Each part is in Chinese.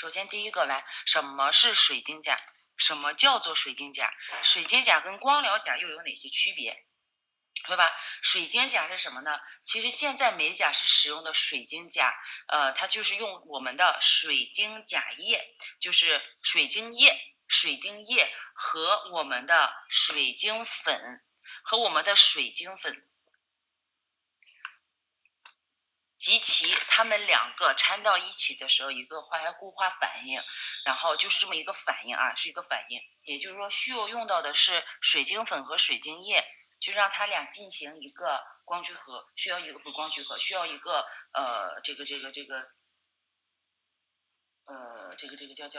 首先第一个来，什么是水晶甲？什么叫做水晶甲？水晶甲跟光疗甲又有哪些区别？对吧？水晶甲是什么呢？其实现在美甲是使用的水晶甲，它就是用我们的水晶甲液，就是水晶液和我们的水晶粉及其它们两个掺到一起的时候，一个固化反应，然后就是这么一个反应啊，是一个反应。也就是说，需要用到的是水晶粉和水晶液，就让它俩进行一个光聚合，需要一个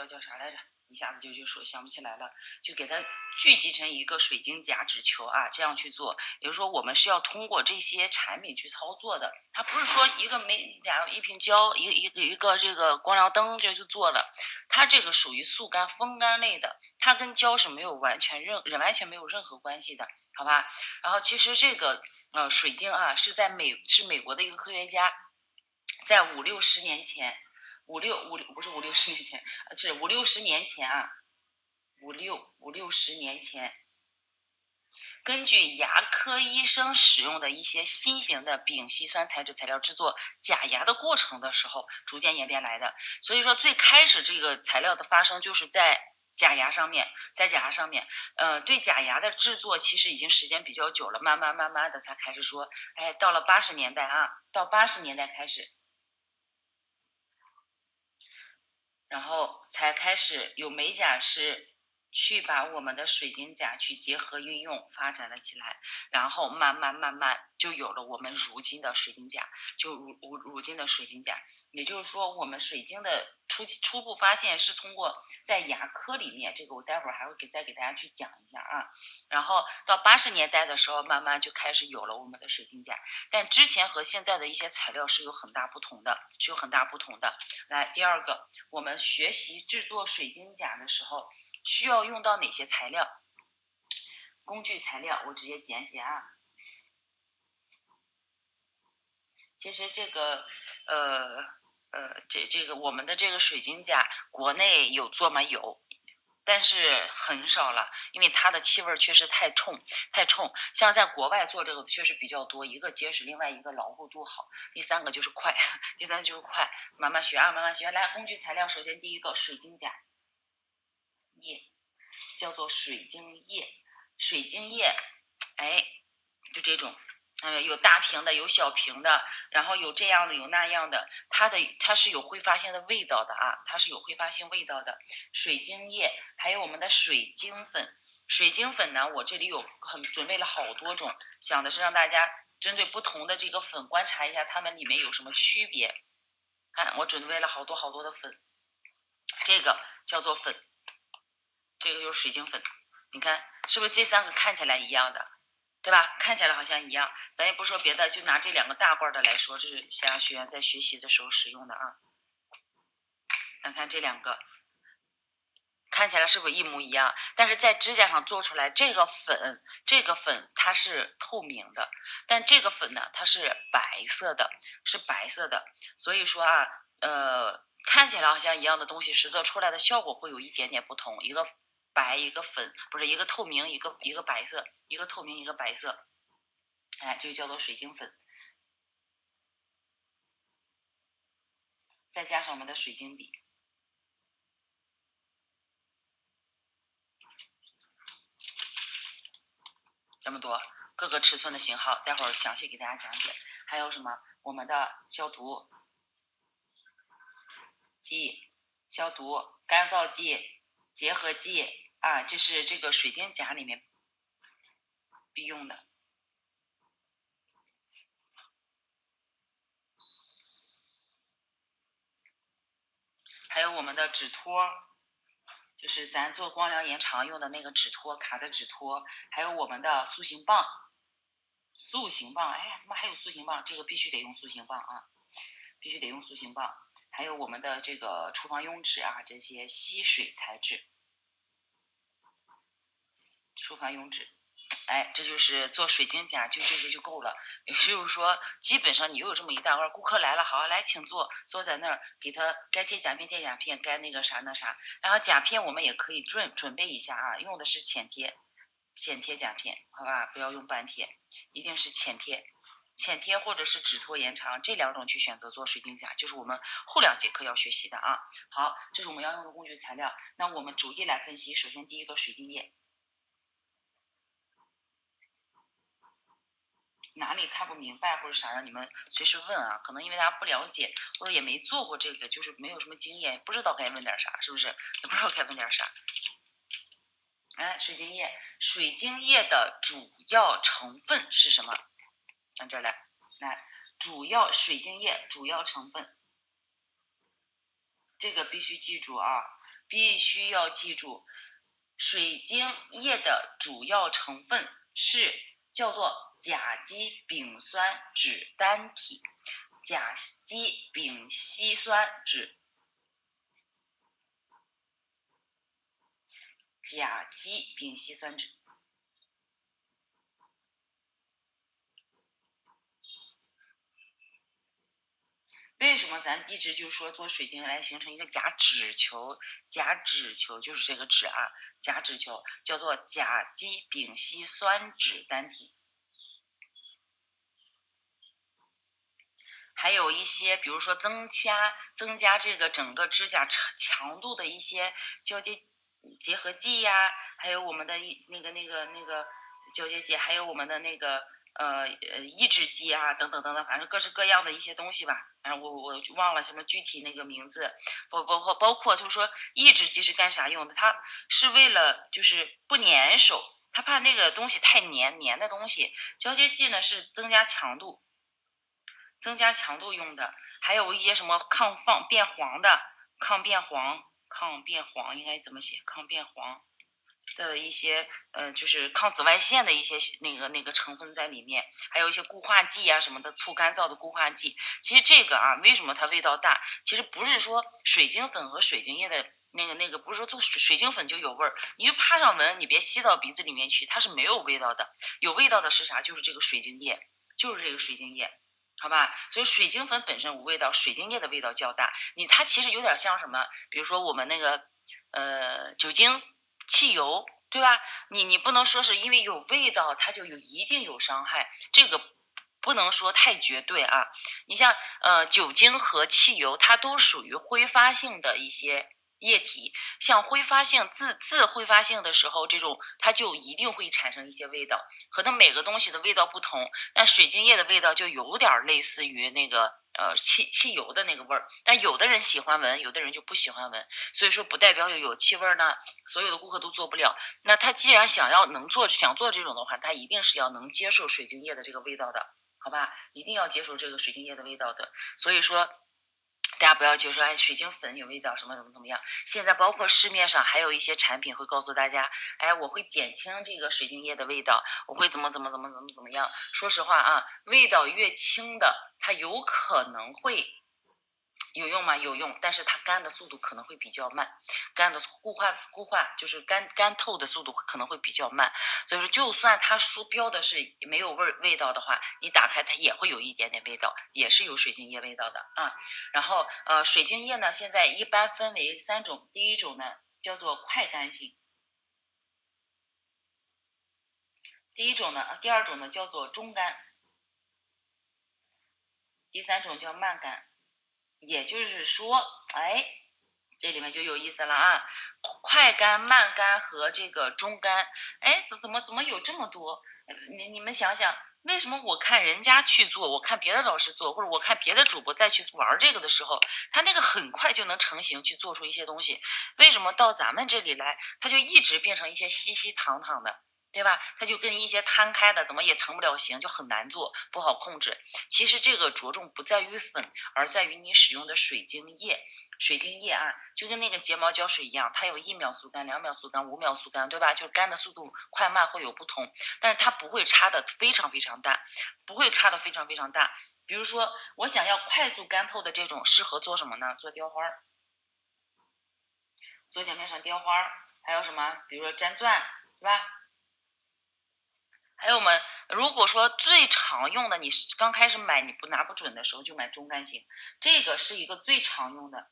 叫啥来着？一下子就想不起来了，就给它聚集成一个水晶甲脂球啊，这样去做。也就是说，我们是要通过这些产品去操作的，它不是说一个美甲一瓶胶一个这个光疗灯就做了，它这个属于速干风干类的，它跟胶是没有完全没有任何关系的，好吧？然后其实这个水晶啊是美国的一个科学家，在五六十年前。五六十年前，是五六十年前啊，五六十年前，根据牙科医生使用的一些新型的丙烯酸材质材料制作假牙的过程的时候，逐渐演变来的。所以说，最开始这个材料的发生就是在假牙上面，对假牙的制作其实已经时间比较久了，慢慢的才开始说，哎，到了80年代啊，到80年代开始。然后才开始有美甲师去把我们的水晶甲去结合运用，发展了起来，然后慢慢就有了我们如今的水晶甲，如今的水晶甲。也就是说，我们水晶的初步发现是通过在牙科里面，这个我待会儿还会再给大家去讲一下啊。然后到80年代的时候，慢慢就开始有了我们的水晶甲，但之前和现在的一些材料是有很大不同的，来，第二个，我们学习制作水晶甲的时候，需要用到哪些材料？工具材料我直接简写啊。其实这个这个我们的这个水晶甲，国内有做吗？有。但是很少了，因为它的气味确实太冲。像在国外做这个确实比较多，一个结实，另外一个牢固度好，第三个就是快，慢慢学啊，慢慢学。来，工具材料，首先第一个水晶甲液，叫做水晶液，哎，就这种。有大瓶的，有小瓶的，然后有这样的，有那样的，它是有挥发性的味道的啊，水晶液，还有我们的水晶粉呢，我这里准备了好多种，想的是让大家针对不同的这个粉观察一下它们里面有什么区别。看，我准备了好多的粉，这个叫做粉，这个就是水晶粉，你看是不是这三个看起来一样的？对吧？看起来好像一样，咱也不说别的，就拿这2个大罐的来说，这是想让学员在学习的时候使用的啊。看这2个，看起来是不是一模一样？但是在指甲上做出来，这个粉它是透明的，但这个粉呢，它是白色的，所以说啊，看起来好像一样的东西，实则出来的效果会有一点点不同，一个白一个粉，不是一个透明一个白色，一个透明一个白色，哎，这就叫做水晶粉，再加上我们的水晶笔，这么多各个尺寸的型号，待会儿详细给大家讲解。还有什么？我们的消毒剂、干燥剂、结合剂啊，这是这个水晶甲里面必用的。还有我们的纸托，就是咱做光疗延长用的那个纸托，卡的纸托，还有我们的塑形棒，哎呀，怎么还有塑形棒？这个必须得用塑形棒啊，还有我们的这个厨房用纸啊，这些吸水材质，厨房用纸，哎，这就是做水晶甲，就这些就够了。也就是说，基本上你有这么一大块，顾客来了，好，来请坐，坐在那儿，给他该贴甲片贴甲片，该那个啥那啥。然后甲片我们也可以准备一下啊，用的是浅贴甲片，好吧，不要用半贴，一定是浅贴。浅贴或者是指拖延长这2种去选择做水晶甲，就是我们后2节课要学习的啊。好，这是我们要用的工具材料。那我们逐一来分析。首先第一个水晶液。哪里看不明白或者啥，让你们随时问啊。可能因为大家不了解，或者也没做过这个，就是没有什么经验，不知道该问点啥，是不是？也不知道该问点啥。哎，水晶液，水晶液的主要成分是什么？按这儿来，水晶液主要成分，这个必须记住啊，必须要记住，水晶液的主要成分是叫做甲基丙酸酯单体，甲基丙烯酸酯，甲基丙烯酸酯。为什么咱一直就说做水晶来形成一个假脂球？假脂球就是这个脂啊，假脂球叫做甲基丙烯酸酯单体。还有一些，比如说增加这个整个指甲强度的一些交接结合剂呀，还有我们的那个交接剂，还有我们的那个抑制剂啊，等等等等，反正各式各样的一些东西吧。我忘了什么具体那个名字，包括就是说抑制剂是干啥用的？它是为了就是不粘手，它怕那个东西太粘的东西。交接剂呢是增加强度用的，还有一些什么变黄的、抗变黄应该怎么写？抗变黄的一些就是抗紫外线的一些那个成分在里面，还有一些固化剂啊什么的，促干燥的固化剂。其实这个啊，为什么它味道大？其实不是说水晶粉和水晶液的那个，不是说做水晶粉就有味儿，你就趴上闻，你别吸到鼻子里面去，它是没有味道的。有味道的是啥？就是这个水晶液，就是这个水晶液。好吧，所以水晶粉本身无味道，水晶液的味道较大。它其实有点像什么？比如说我们那个酒精、汽油，对吧？你不能说是因为有味道，它就一定有伤害，这个不能说太绝对啊。你像酒精和汽油，它都属于挥发性的一些液体，像挥发性自挥发性的时候，这种它就一定会产生一些味道，可能每个东西的味道不同，但水晶液的味道就有点类似于那个汽油的那个味儿，但有的人喜欢闻，有的人就不喜欢闻，所以说不代表有气味呢，所有的顾客都做不了。那他既然想做这种的话，他一定是要能接受水晶液的这个味道的，好吧？一定要接受这个水晶液的味道的。所以说，大家不要觉得说，哎，水晶粉有味道，什么怎么样？现在包括市面上还有一些产品会告诉大家，哎，我会减轻这个水晶液的味道，我会怎么样。说实话啊，味道越轻的，它有可能会有用吗？有用，但是它干的速度可能会比较慢，干的固化就是干透的速度可能会比较慢。所以说，就算它标的是没有味道的话，你打开它也会有一点点味道，也是有水晶液味道的啊。然后水晶液呢，现在一般分为3种，第一种呢叫做快干性，第二种呢叫做中干，第3种叫慢干。也就是说，哎，这里面就有意思了啊！快干、慢干和这个中干，哎，怎么有这么多？你们想想，为什么我看人家去做，我看别的老师做，或者我看别的主播再去玩这个的时候，他那个很快就能成型，去做出一些东西。为什么到咱们这里来，他就一直变成一些稀稀淌淌的？对吧？它就跟一些摊开的怎么也成不了形，就很难做，不好控制。其实这个着重不在于粉，而在于你使用的水晶液。水晶液啊，就跟那个睫毛胶水一样，它有1秒速干、2秒速干、5秒速干，对吧？就干的速度快慢会有不同，但是它不会差的非常非常大，不会差的非常非常大。比如说，我想要快速干透的这种，适合做什么呢？做雕花，做甲面上雕花，还有什么？比如说粘钻，对吧？还有我们如果说最常用的，你刚开始买你拿不准的时候，就买中干型，这个是一个最常用的。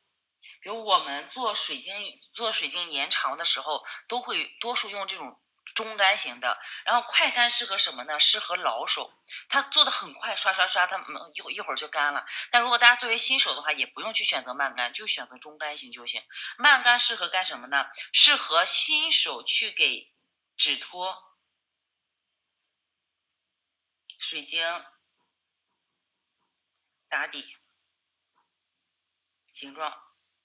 比如我们做水晶延长的时候，都会多数用这种中干型的。然后快干适合什么呢？适合老手，它做的很快，刷刷刷，它一会儿就干了。但如果大家作为新手的话，也不用去选择慢干，就选择中干型就行。慢干适合干什么呢？适合新手去给纸托、水晶打底形状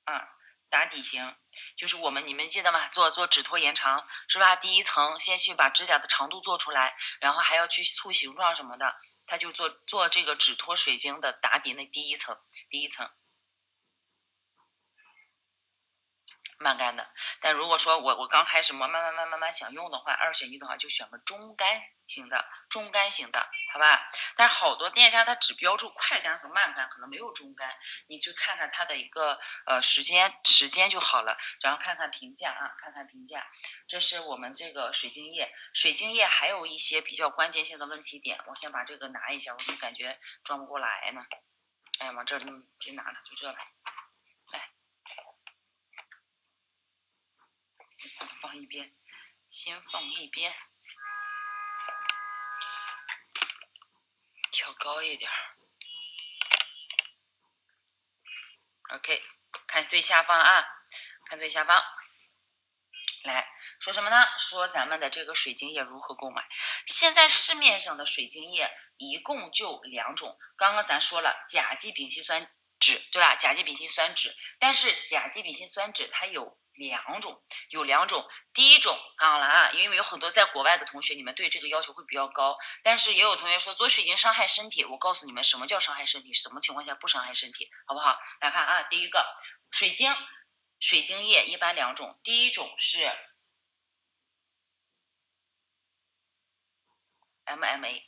啊。打底型就是你们记得吗？做纸托延长是吧？第一层先去把指甲的长度做出来，然后还要去塑形状什么的，他就做这个纸托水晶的打底那第一层。慢干的。但如果说我刚开始慢慢想用的话，二选一的话，就选个中干型的，好吧？但是好多店家它只标注快干和慢干，可能没有中干，你去看看它的一个时间就好了，然后看看评价啊，这是我们这个水晶液还有一些比较关键性的问题点，我先把这个拿一下，我怎么感觉装不过来呢？哎呀，往这别拿了，就这吧。来。放一边，先放一边，调高一点。OK， 看最下方啊，来说什么呢？说咱们的这个水晶液如何购买。现在市面上的水晶液一共就2种，刚刚咱说了甲基丙烯酸酯，对吧？甲基丙烯酸酯，但是甲基丙烯酸酯它有两种。第一种好了啊，因为有很多在国外的同学，你们对这个要求会比较高，但是也有同学说做水晶伤害身体。我告诉你们什么叫伤害身体，什么情况下不伤害身体，好不好？来看啊，第一个水晶液一般2种，第一种是 MMA，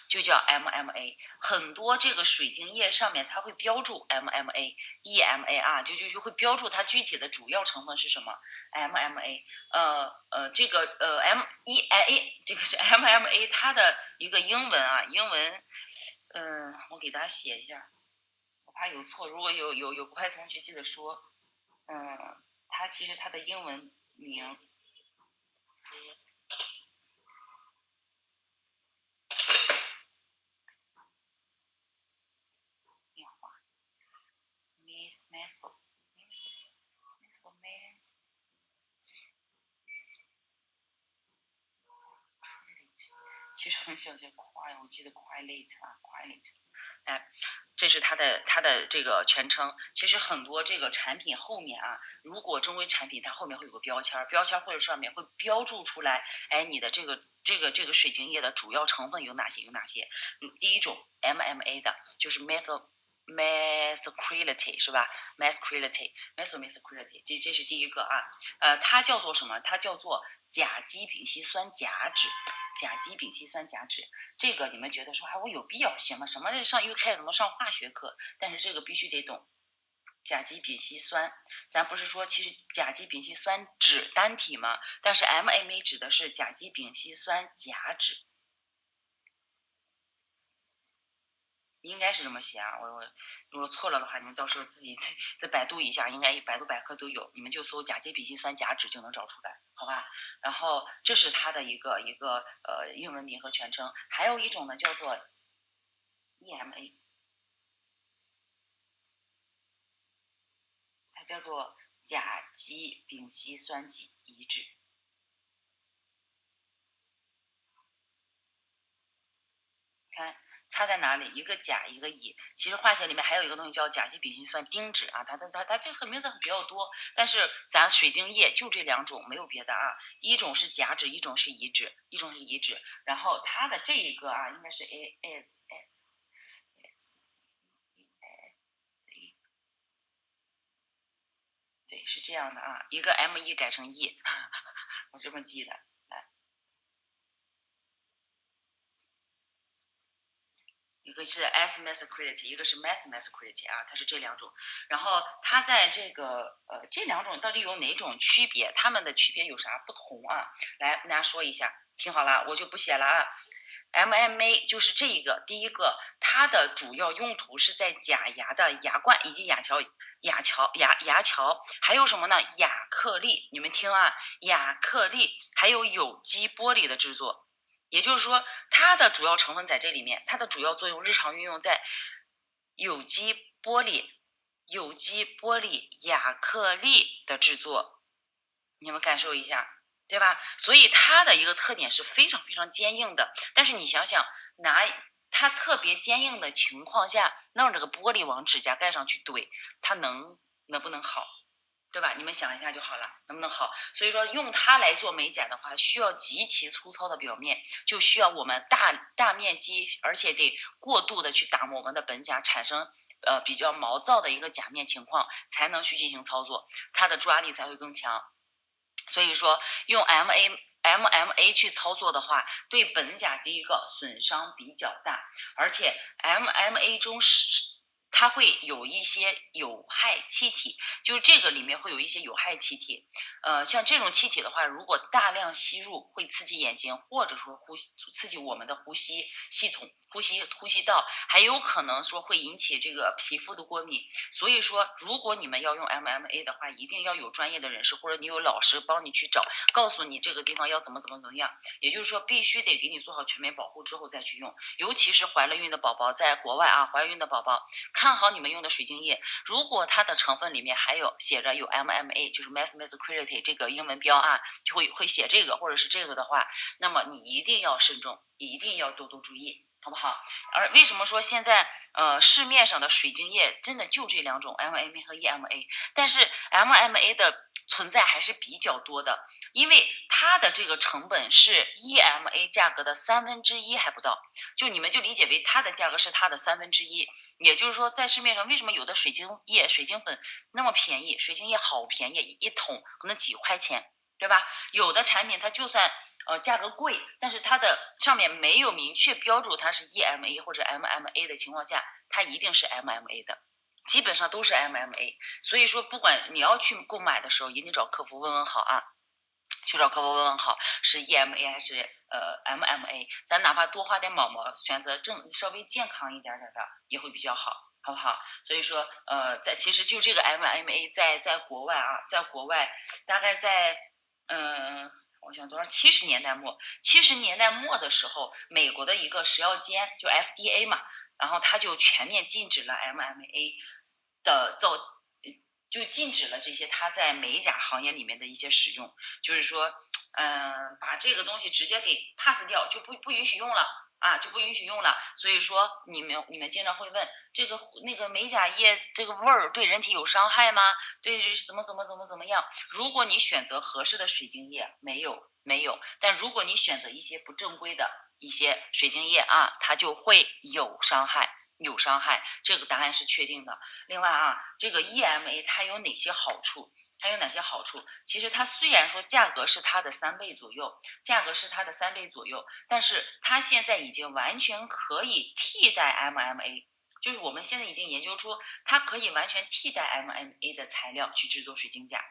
就叫 MMA， 很多这个水晶液上面它会标注 MMA、EMA 啊，就会标注它具体的主要成分是什么 MMA， 这个MEA 这个是 MMA， 它的一个英文啊，我给大家写一下，我怕有错，如果有国外同学记得说，它其实它的英文名。其实很小些我记得 Quilate，哎，这是它的这个全称。其实很多这个产品后面啊，如果正规产品它后面会有个标签或者上面会标注出来，哎，你的这个水晶液的主要成分有哪些？第一种 MMA 的就是 methacrylate 是吧 ？methacrylate，这是第一个啊。它叫做什么？它叫做甲基丙烯酸甲酯。这个你们觉得说，我有必要学吗？什么上UK怎么上化学课？但是这个必须得懂。甲基丙烯酸，咱不是说其实甲基丙烯酸酯单体吗？但是 MMA 指的是甲基丙烯酸甲酯。应该是这么写啊，如果错了的话，你们到时候自己再百度一下，应该百度百科都有，你们就搜甲基丙烯酸甲酯就能找出来，好吧？然后这是它的一个英文名和全称，还有一种呢叫做 EMA， 它叫做甲基丙烯酸乙酯。看差在哪里？一个甲，一个乙。其实化学里面还有一个东西叫甲基丙烯酸丁酯啊，它这个名字比较多，但是咱水晶液就这2种，没有别的啊。一种是甲酯，一种是乙酯，然后它的这一个啊，应该是 ASS， 对，是这样的啊，一个 ME 改成 E， 我这么记的。一个是 S-methacrylate， 一个是 methacrylate 啊，它是这2种。然后它在这2种到底有哪种区别？它们的区别有啥不同啊？来跟大家说一下，听好了，我就不写了啊。MMA 就是这一个，第一个，它的主要用途是在假牙的牙冠以及牙桥，还有什么呢？亚克力，你们听啊，亚克力还有有机玻璃的制作。也就是说，它的主要成分在这里面，它的主要作用日常运用在有机玻璃、亚克力的制作，你们感受一下。对吧？所以它的一个特点是非常非常坚硬的。但是你想想，拿它特别坚硬的情况下，弄这个玻璃往指甲盖上去怼，它能不能好？对吧？你们想一下就好了，能不能好？所以说用它来做美甲的话，需要极其粗糙的表面，就需要我们大面积，而且得过度的去打磨我们的本甲，产生比较毛躁的一个甲面情况，才能去进行操作，它的抓力才会更强。所以说，用 MMA 去操作的话，对本甲第一个损伤比较大，而且 MMA 中它会有一些有害气体，就是这个里面会有一些有害气体。像这种气体的话，如果大量吸入，会刺激眼睛，或者说刺激我们的呼吸系统、呼吸道，还有可能说会引起这个皮肤的过敏。所以说，如果你们要用 MMA 的话，一定要有专业的人士，或者你有老师帮你去找，告诉你这个地方要怎么样。也就是说，必须得给你做好全面保护之后再去用。尤其是怀了孕的宝宝，在国外啊，怀孕的宝宝，看好你们用的水晶液，如果它的成分里面还有写着有 MMA， 就是 Methylmercurate 这个英文标啊，就会写这个或者是这个的话，那么你一定要慎重，一定要多多注意。好不好？而为什么说现在市面上的水晶液真的就这两种 MMA 和 EMA， 但是 MMA 的存在还是比较多的，因为它的这个成本是 EMA 价格的1/3还不到，就你们就理解为它的价格是它的1/3，也就是说在市面上为什么有的水晶液、水晶粉那么便宜，水晶液好便宜，一桶可能几块钱，对吧？有的产品它就算价格贵，但是它的上面没有明确标注它是 EMA 或者 MMA 的情况下，它一定是 MMA 的，基本上都是 MMA。所以说，不管你要去购买的时候，一定找客服问问好啊，去找客服问问好是 EMA 还是MMA，咱哪怕多花点毛，选择稍微健康一点的也会比较好。好不好？所以说，其实就这个 MMA 在国外啊，在国外大概在我想多少？70年代末的时候，美国的一个食药监就 FDA 嘛，然后他就全面禁止了 MMA 的就禁止了这些它在美甲行业里面的一些使用，就是说，把这个东西直接给 pass 掉，就不允许用了。啊，就不允许用了。所以说，你们经常会问，这个那个美甲液这个味儿对人体有伤害吗？对，怎么样？如果你选择合适的水晶液，没有。但如果你选择一些不正规的一些水晶液啊，它就会有伤害。有伤害，这个答案是确定的。另外啊，这个 EMA 它有哪些好处？其实它虽然说价格是它的3倍左右，但是它现在已经完全可以替代 MMA，就是我们现在已经研究出它可以完全替代 MMA 的材料去制作水晶甲。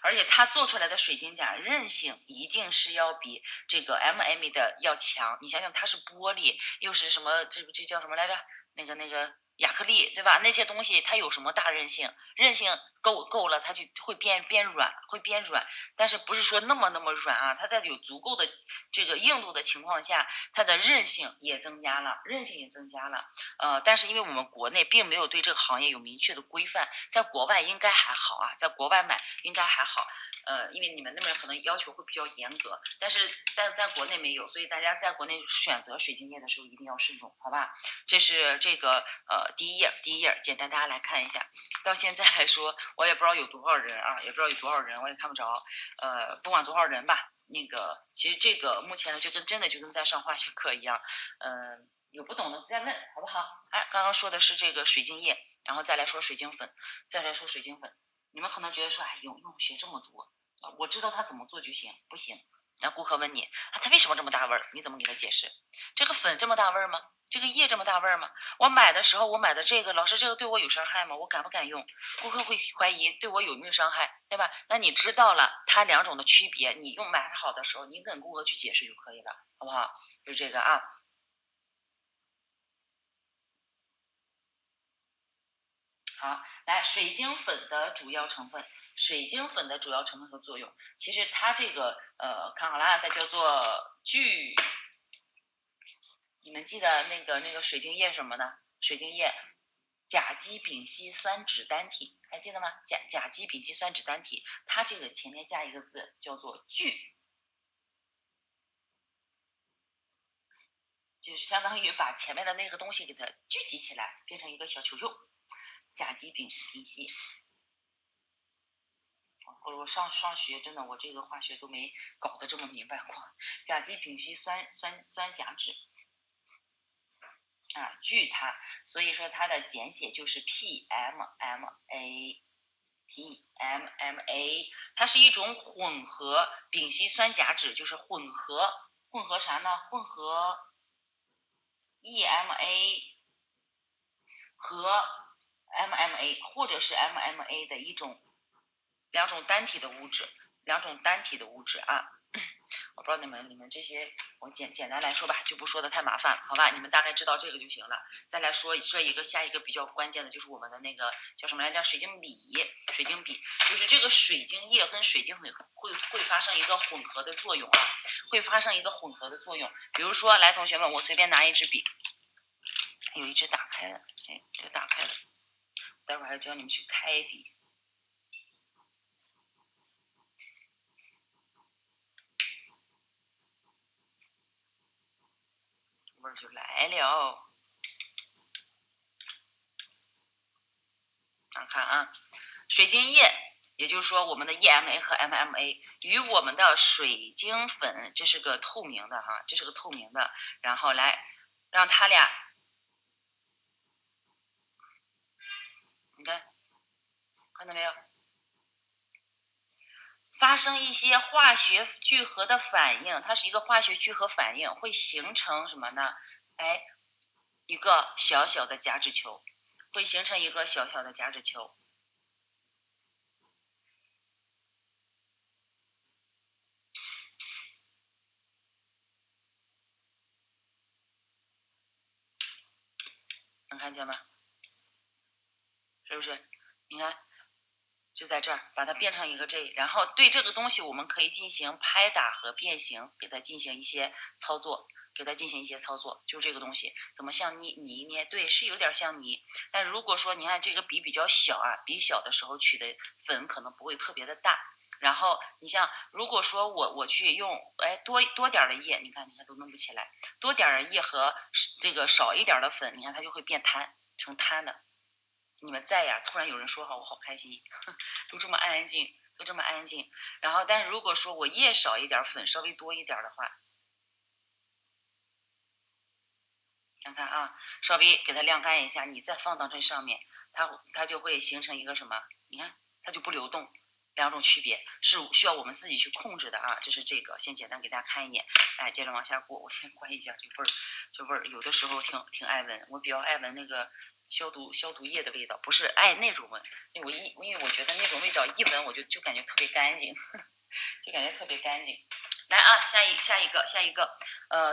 而且它做出来的水晶甲韧性一定是要比这个 MMA 的要强。你想想，它是玻璃，又是什么？这叫什么来着？那个亚克力，对吧？那些东西它有什么大韧性？韧性够了，它就会变软，但是不是说那么软啊？它在有足够的这个硬度的情况下，它的韧性也增加了。但是因为我们国内并没有对这个行业有明确的规范，在国外应该还好啊，在国外买应该还好。因为你们那边可能要求会比较严格，但是在国内没有，所以大家在国内选择水晶液的时候一定要慎重，好吧？这是这个第一页，简单大家来看一下。到现在来说，我也不知道有多少人啊，我也看不着。不管多少人吧，那个其实这个目前呢就跟在上化学课一样，有不懂的再问，好不好？哎，刚刚说的是这个水晶液，然后再来说水晶粉，你们可能觉得说，哎，用学这么多，我知道它怎么做就行，不行。那顾客问你啊，它为什么这么大味儿？你怎么给他解释？这个粉这么大味儿吗？这个液这么大味儿吗？我买的时候我买的这个，老师这个对我有伤害吗？我敢不敢用？顾客会怀疑对我有没有伤害，对吧？那你知道了它两种的区别，你用买好的时候，你跟顾客去解释就可以了，好不好？就这个啊。好，来水晶粉的主要成分，水晶粉的主要成分和作用，其实它这个看好了，它叫做聚。你们记得那个水晶液是什么呢？水晶液，甲基丙烯酸酯单体，还记得吗？甲基丙烯酸酯单体，它这个前面加一个字叫做聚，就是相当于把前面的那个东西给它聚集起来，变成一个小球球。甲基丙烯。我上学真的，我这个化学都没搞得这么明白过。甲基丙烯酸甲酯啊，聚它，所以说它的简写就是 PMMA。PMMA，它是一种混合丙烯酸甲酯，就是混合啥呢？混合 EMA 和 MMA 或者是 MMA 的两种单体的物质，啊。我不知道你们这些，我简单来说吧，就不说的太麻烦了，好吧？你们大概知道这个就行了。再来说下一个比较关键的，就是我们的那个叫什么来着？水晶笔，就是这个水晶液跟水晶粉会发生一个混合的作用啊，会发生一个混合的作用。比如说，来，同学们，我随便拿一支笔，有一支打开的，哎，这打开了，待会儿还教你们去开笔。味儿就来了。看啊，水晶液，也就是说我们的 EMA 和 MMA 与我们的水晶粉，这是个透明的哈，这是个透明的，然后来让它俩，你看到没有？发生一些化学聚合的反应，它是一个化学聚合反应，会形成什么呢？哎，一个小小的夹脂球，会形成一个小小的夹脂球。能看见吗？是不是？你看，就在这儿，把它变成一个 J，然后对这个东西我们可以进行拍打和变形，给它进行一些操作，就这个东西怎么像泥一捏？对，是有点像泥。但如果说你看这个笔比较小啊，笔小的时候取的粉可能不会特别的大。然后你像如果说我去用多点的液，你看都弄不起来，多点的液和这个少一点的粉，你看它就会变摊成摊的。你们在呀，突然有人说好，我好开心，都这么安静，然后，但如果说我液少一点，粉稍微多一点的话，看看啊，稍微给它晾干一下，你再放到这上面，它就会形成一个什么？你看，它就不流动。两种区别是需要我们自己去控制的啊。这是这个，先简单给大家看一眼，哎，接着往下过。我先关一下这味儿，有的时候挺爱闻，我比较爱闻那个消毒液的味道，不是爱那种闻，因为我觉得那种味道一闻我就感觉特别干净，就感觉特别干净。来啊，下一个，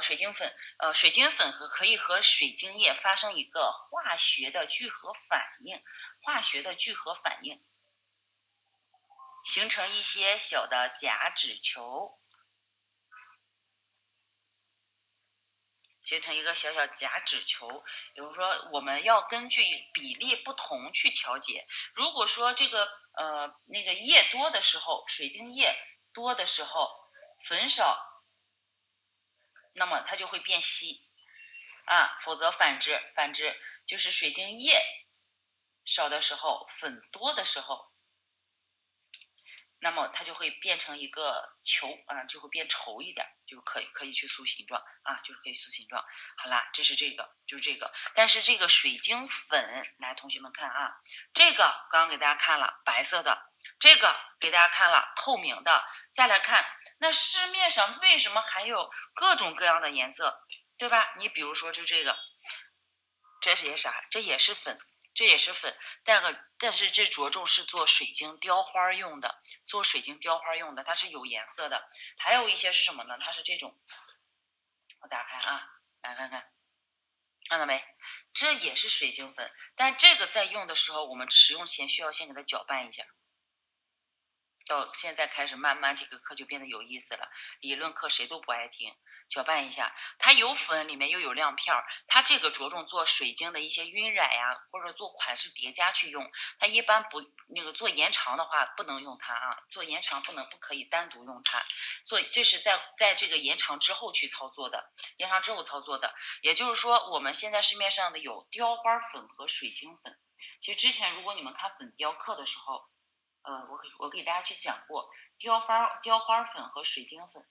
水晶粉，水晶粉可以和水晶液发生一个化学的聚合反应，形成一些小的夹脂球，形成一个小小夹脂球。比如说，我们要根据比例不同去调节。如果说这个那个液多的时候，水晶液多的时候，粉少，那么它就会变稀啊。否则反之就是水晶液少的时候，粉多的时候，那么它就会变成一个球啊，就会变稠一点，就可以去塑形状啊，就是可以塑形状。好啦，这是这个，就是这个。但是这个水晶粉，来，同学们看啊，这个刚刚给大家看了白色的，这个给大家看了透明的。再来看，那市面上为什么还有各种各样的颜色，对吧？你比如说就这个，这是些啥？这也是粉。这也是粉，但是这着重是做水晶雕花用的，做水晶雕花用的，它是有颜色的。还有一些是什么呢？它是这种，我打开啊，来看看，看到没？这也是水晶粉，但这个在用的时候，我们使用前需要先给它搅拌一下。到现在开始，慢慢这个课就变得有意思了。理论课谁都不爱听，搅拌一下，它有粉，里面又有亮片儿。它这个着重做水晶的一些晕染呀，或者做款式叠加去用。它一般不那个做延长的话，不能用它啊。做延长不可以单独用它。这是在这个延长之后去操作的，延长之后操作的。也就是说，我们现在市面上的有雕花粉和水晶粉。其实之前如果你们看粉雕课的时候，我给大家去讲过雕花粉和水晶粉，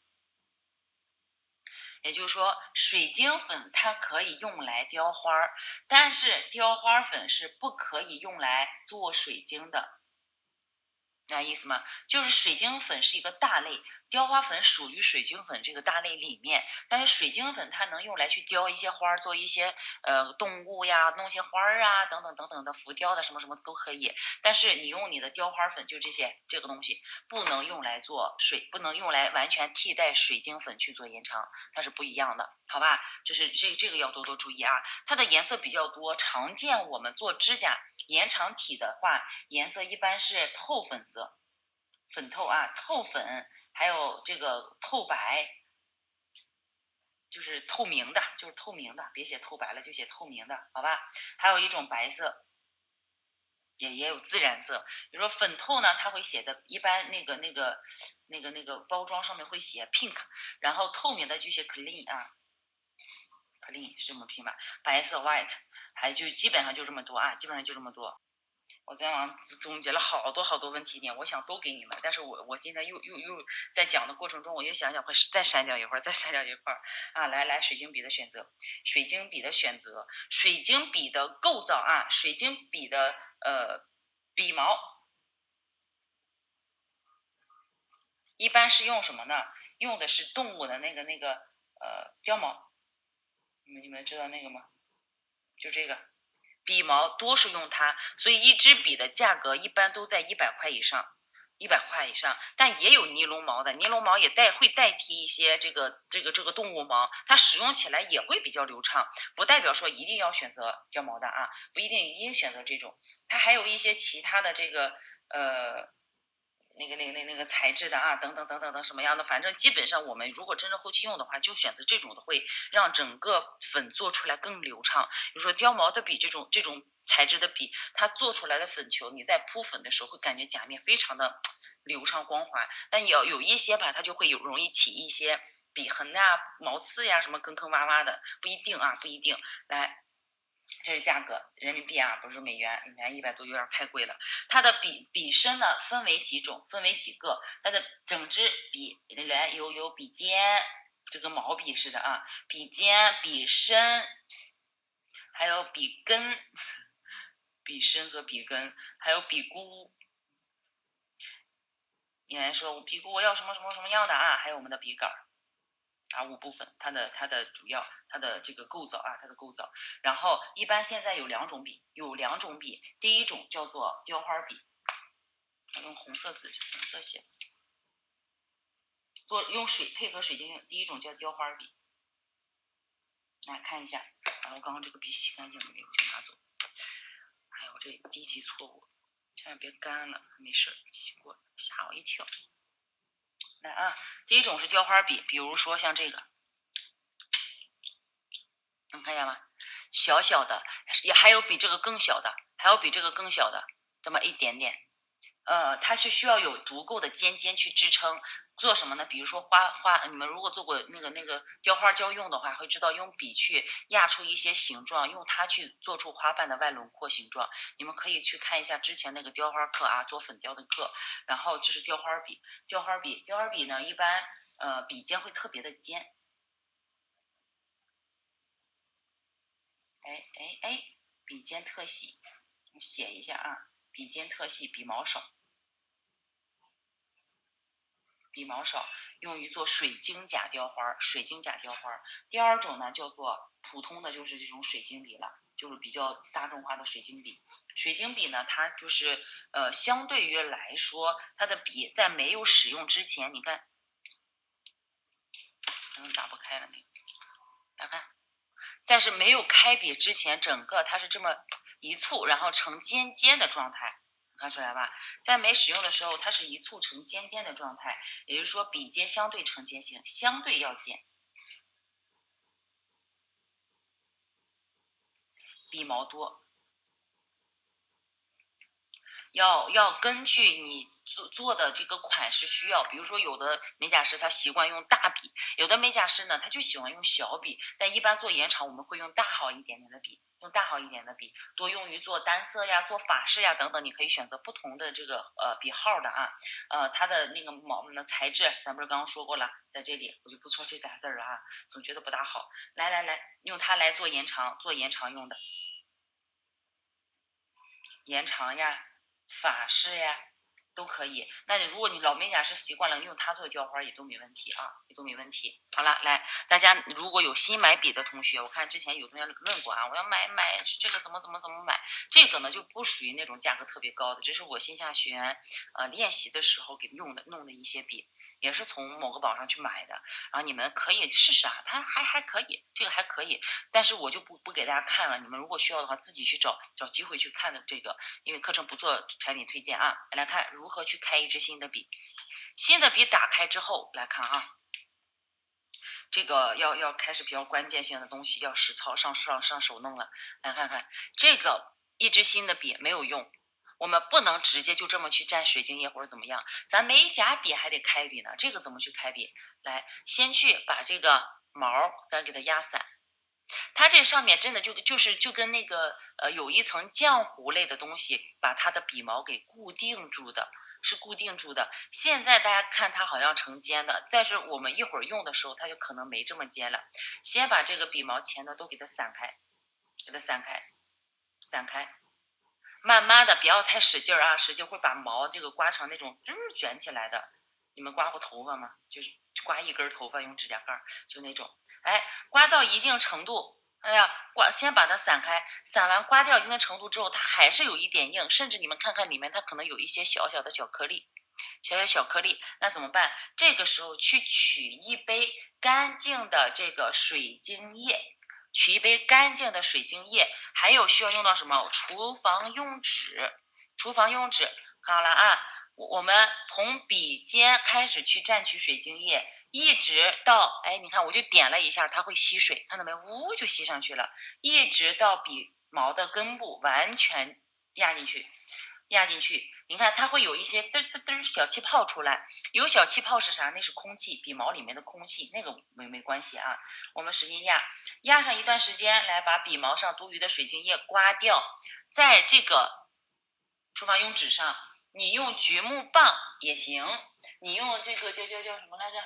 也就是说，水晶粉它可以用来雕花，但是雕花粉是不可以用来做水晶的。那意思吗？就是水晶粉是一个大类，雕花粉属于水晶粉这个大类里面，但是水晶粉它能用来去雕一些花，做一些动物呀，弄些花啊等等等等的浮雕的什么什么都可以。但是你用你的雕花粉，就这个东西不能用来做不能用来完全替代水晶粉去做延长，它是不一样的，好吧？这个要多多注意啊。它的颜色比较多，常见我们做指甲延长体的话，颜色一般是透粉色。粉透啊，透粉，还有这个透白，就是透明的，就是透明的，别写透白了，就写透明的，好吧？还有一种白色，也有自然色。比如说粉透呢，它会写的，一般那个包装上面会写 pink，然后透明的就写 clean 啊，clean 是这么拼吧？白色 white，还就基本上就这么多啊，基本上就这么多。我昨天晚上总结了好多问题点，我想都给你们，但是我现在又在讲的过程中，我又想会再删掉一会儿，再删掉一会儿啊！来，水晶笔的选择，水晶笔的选择，水晶笔的构造啊，水晶笔的笔毛一般是用什么呢？用的是动物的那个貂毛，你们知道那个吗？就这个。笔毛多是用它，所以一支笔的价格一般都在100块以上，100块以上。但也有尼龙毛的，尼龙毛也会代替一些这个动物毛，它使用起来也会比较流畅。不代表说一定要选择貂毛的啊，不一定选择这种。它还有一些其他的这个那个材质的啊，等等等等等什么样的，反正基本上我们如果真正后期用的话，就选择这种的，会让整个粉做出来更流畅。比如说貂毛的笔这种材质的笔，它做出来的粉球，你在铺粉的时候会感觉甲面非常的流畅光滑，但有一些吧，它就会容易起一些笔痕啊、毛刺呀、什么坑坑洼洼的，不一定啊，不一定。来。这是价格，人民币啊，不是美元，美元100多有点太贵了。它的笔身呢分为几种，分为几个。它的整支笔来有笔尖，就跟毛笔似的啊，笔尖、笔身，还有笔根，笔身和笔根，还有笔箍。你来说，笔箍我要什么什么什么样的啊？还有我们的笔杆。啊，5部分，它的主要它的这个构造啊，它的构造。然后一般现在有两种笔，第一种叫做雕花笔，用红色写，用水配合水晶用。第一种叫雕花笔，来看一下。我刚刚这个笔洗干净了没有？就拿走。哎呦，这低级错误，千万别干了，没事，洗过，吓我一跳。来啊，第一种是雕花笔，比如说像这个。能看见吗？小小的，也还有比这个更小的，这么一点点。它是需要有足够的尖尖去支撑。做什么呢？比如说你们如果做过那个雕花胶用的话，会知道用笔去压出一些形状，用它去做出花瓣的外轮廓形状。你们可以去看一下之前那个雕花课啊，做粉雕的课。然后这是雕花笔，雕花笔呢，一般笔尖会特别的尖。哎，笔尖特细，我写一下啊，笔尖特细，笔毛少。笔毛少，用于做水晶假雕花。水晶假雕花。第二种呢，叫做普通的，就是这种水晶笔了，就是比较大众化的水晶笔。水晶笔呢，它就是相对于来说，它的笔在没有使用之前，你看，打不开了那个，来看，在是没有开笔之前，整个它是这么一簇，然后呈尖尖的状态。看出来吧，在没使用的时候，它是一簇呈尖尖的状态，也就是说笔尖相对呈尖性，相对要尖，笔毛多。要根据你做的这个款式需要，比如说有的美甲师他习惯用大笔，有的美甲师呢他就喜欢用小笔，但一般做延长我们会用大号一点点的笔，多用于做单色呀、做法式呀等等，你可以选择不同的这个笔号的啊，它的那个毛的材质，咱不是刚刚说过了，在这里我就不说这俩字了啊，总觉得不大好。来，用它来做延长，用的延长呀、法式呀都可以。那你如果你老美甲师习惯了用它做雕花也都没问题啊，也都没问题。好了，来大家如果有新买笔的同学，我看之前有同学问过啊，我要买这个怎么买？这个呢就不属于那种价格特别高的，这是我线下学员练习的时候给弄的一些笔，也是从某个宝上去买的。然后你们可以试试啊，它还可以，这个还可以，但是我就不给大家看了。你们如果需要的话，自己去找机会去看的这个，因为课程不做产品推荐啊。来看如何去开一支新的笔，新的笔打开之后来看啊，这个要开始比较关键性的东西，要实操上手弄了。来看看这个一支新的笔没有用。我们不能直接就这么去蘸水晶液或者怎么样，咱美甲笔还得开笔呢。这个怎么去开笔？来，先去把这个毛咱给它压散，它这上面真的就跟那个有一层浆糊类的东西把它的笔毛给固定住的，是固定住的。现在大家看它好像成尖的，但是我们一会儿用的时候它就可能没这么尖了。先把这个笔毛前的都给它散开，散开。慢慢的，不要太使劲啊，使劲会把毛这个刮成那种卷起来的。你们刮过头发吗？就是刮一根头发用指甲盖，就那种。哎，刮到一定程度，哎呀，先把它散开，散完刮掉一定程度之后，它还是有一点硬，甚至你们看看里面它可能有一些小小的小颗粒，小颗粒，那怎么办？这个时候去取一杯干净的这个水晶液。取一杯干净的水晶液，还有需要用到什么？厨房用纸，看好了啊！我们从笔尖开始去蘸取水晶液，一直到，哎，你看我就点了一下，它会吸水，看到没？呜就吸上去了，一直到笔毛的根部完全压进去。你看它会有一些嘚嘚嘚小气泡出来，有小气泡是啥？那是空气，笔毛里面的空气，那个没关系啊。我们使劲压上一段时间，来把笔毛上多余的水晶液刮掉，在这个厨房用纸上，你用榉木棒也行，你用这个叫什么来着？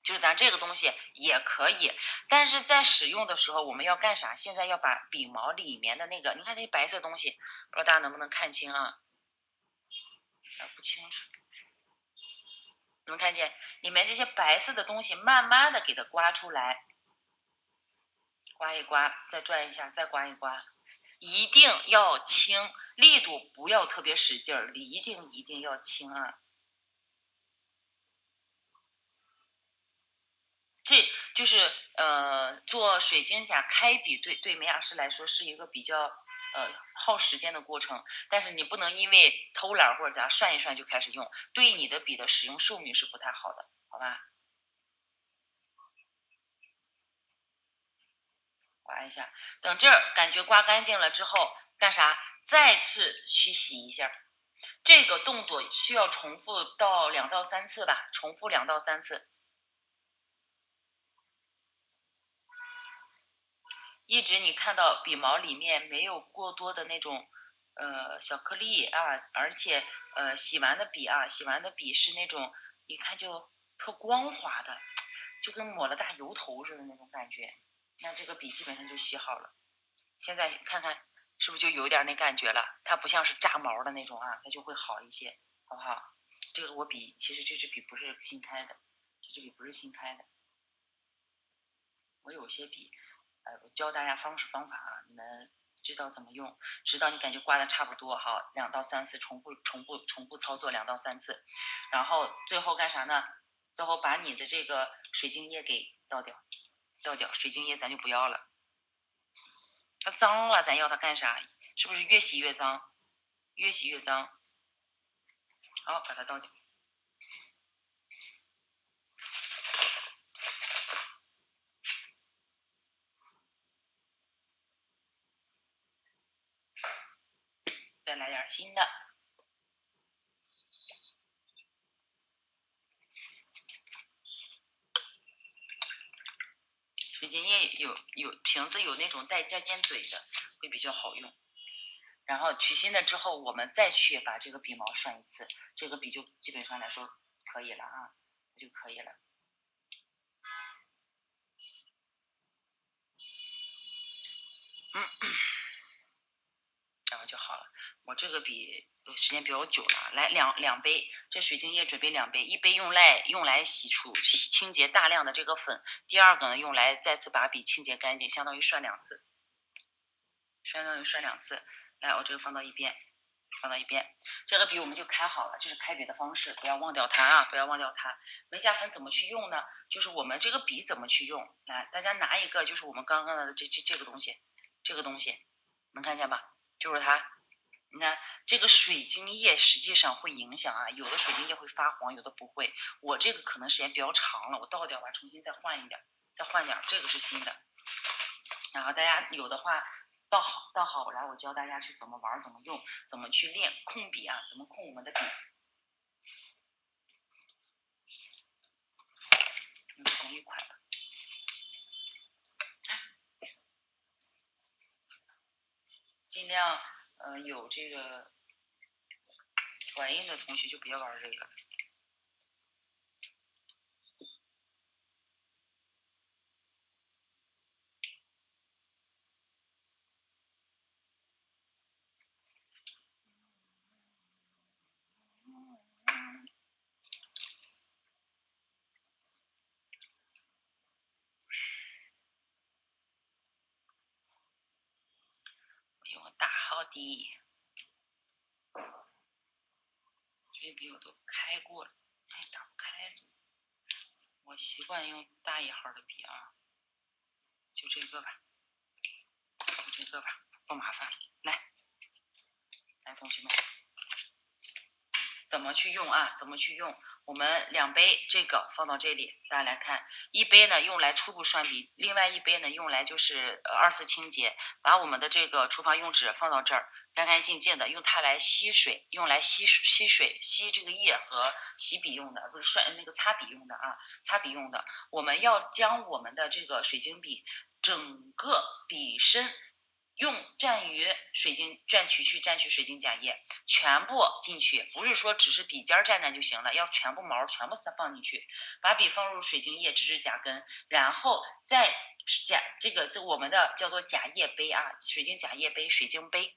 就是咱这个东西也可以，但是在使用的时候我们要干啥？现在要把笔毛里面的那个，你看这白色东西，不知道大家能不能看清啊？不清楚，能看见里面这些白色的东西，慢慢的给它刮出来，刮一刮，再转一下，再刮一刮，一定要轻，力度不要特别使劲儿，一定要轻啊。这就是做水晶甲开笔对美甲师来说是一个比较耗时间的过程，但是你不能因为偷懒或者咋涮一涮就开始用，对你的笔的使用寿命是不太好的，好吧？刮一下，等这儿感觉刮干净了之后，干啥？再次去洗一下，这个动作需要重复到2到3次吧，重复2到3次，一直你看到笔毛里面没有过多的那种小颗粒啊，而且洗完的笔是那种一看就特光滑的，就跟抹了大油头似的那种感觉。那这个笔基本上就洗好了。现在看看是不是就有点那感觉了？它不像是炸毛的那种啊，它就会好一些，好不好？这个我笔其实这支笔不是新开的，这支笔不是新开的。我有些笔，我教大家方式方法啊，你们知道怎么用，直到你感觉刮的差不多，好，2到3次重复操作2到3次，然后最后干啥呢？最后把你的这个水晶液给倒掉，水晶液咱就不要了，它脏了，咱要它干啥？是不是越洗越脏？越洗越脏。好，把它倒掉。再来点新的。水晶液有瓶子有那种带尖尖嘴的，会比较好用。然后取新的之后，我们再去把这个笔毛涮一次，这个笔就基本上来说可以了啊，就可以了。然后就好了。我这个笔时间比较久了，来两杯，这水晶液准备2杯，一杯用来清洁大量的这个粉，第二个呢用来再次把笔清洁干净，相当于涮2次，来，我这个放到一边。这个笔我们就开好了，这是开笔的方式，不要忘掉它啊！不要忘掉它。美甲粉怎么去用呢？就是我们这个笔怎么去用？来，大家拿一个，就是我们刚刚的这个东西，能看见吧？就是它。你看这个水晶液实际上会影响啊，有的水晶液会发黄，有的不会。我这个可能时间比较长了，我倒掉吧，重新再换点，这个是新的。然后大家有的话倒好，然后我教大家去怎么玩，怎么用，怎么去练控笔啊，怎么控我们的笔。用同一款的。尽量有这个短印的同学就不要玩这个。用大号的，这些笔我都开过了，打不开怎么？我习惯用大1号的笔啊，就这个吧，不麻烦。来，同学们，怎么去用啊？我们2杯这个放到这里，大家来看，一杯呢用来初步涮笔，另外一杯呢用来就是2次清洁。把我们的这个厨房用纸放到这儿，干干净净的，用它来吸水，吸这个液和洗笔用的，不是涮那个擦笔用的啊，我们要将我们的这个水晶笔整个笔身。蘸取水晶甲液，全部进去，不是说只是笔尖蘸就行了，要全部毛全部放进去，把笔放入水晶液，直至甲根，然后再这我们的叫做甲液杯啊，水晶甲液杯、水晶杯，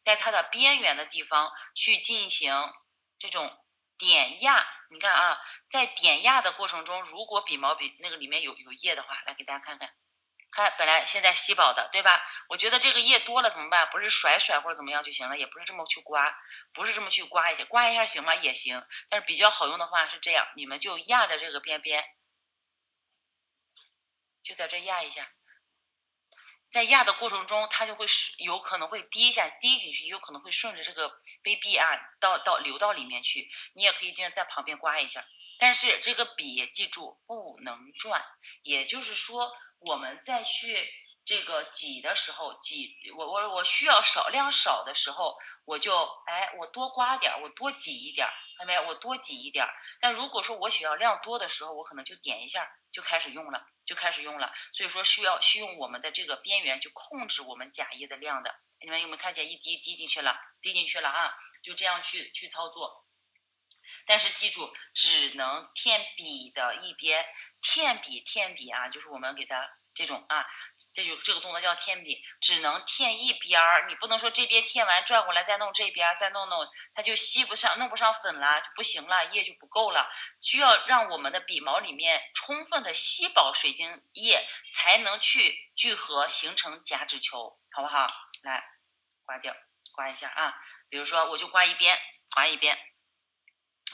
在它的边缘的地方去进行这种点压。你看啊，在点压的过程中，如果笔那个里面有液的话，来给大家看看。它本来现在稀薄的，对吧？我觉得这个液多了怎么办？不是甩或者怎么样就行了，也不是这么去刮，刮一下行吗？也行。但是比较好用的话是这样，你们就压着这个边边，就在这压一下。在压的过程中，它就会有可能会滴进去，有可能会顺着这个杯壁啊流到里面去。你也可以这样在旁边刮一下，但是这个笔记住不能转，也就是说我们再去这个挤的时候我需要量少的时候，我多刮点我多挤一点看到没有？我多挤一点但如果说我需要量多的时候，我可能就点一下就开始用了，所以说需用我们的这个边缘去控制我们甲液的量的。你们有没有看见一滴滴进去了？啊，就这样去操作。但是记住，只能填笔的一边，填笔啊，就是我们给它这种啊，这个动作叫填笔，只能填一边儿，你不能说这边填完转过来再弄这边，再弄，它就弄不上粉了，就不行了，液就不够了，需要让我们的笔毛里面充分的吸饱水晶液，才能去聚合形成甲脂球，好不好？来，刮一下啊，比如说我就刮一边。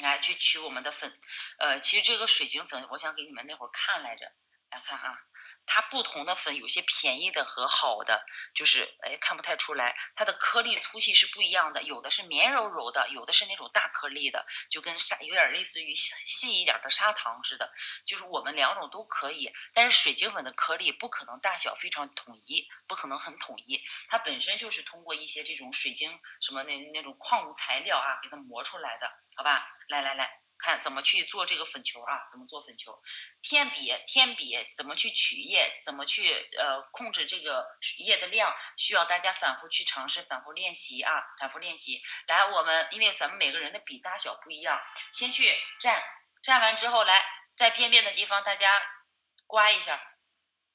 来去取我们的粉，其实这个水晶粉，我想给你们那会儿看来着，来看啊，它不同的粉有些便宜的和好的，就是看不太出来，它的颗粒粗细是不一样的，有的是绵柔柔的，有的是那种大颗粒的，就跟有点类似于细一点的砂糖似的，就是我们两种都可以，但是水晶粉的颗粒不可能大小非常统一，不可能很统一，它本身就是通过一些这种水晶什么那种矿物材料啊给它磨出来的，好吧？来，看怎么去做这个粉球啊？怎么做粉球？填笔，怎么去取液？怎么去控制这个液的量？需要大家反复去尝试，反复练习啊，反复练习。来，我们因为咱们每个人的笔大小不一样，先去蘸完之后，来在边边的地方大家刮一下。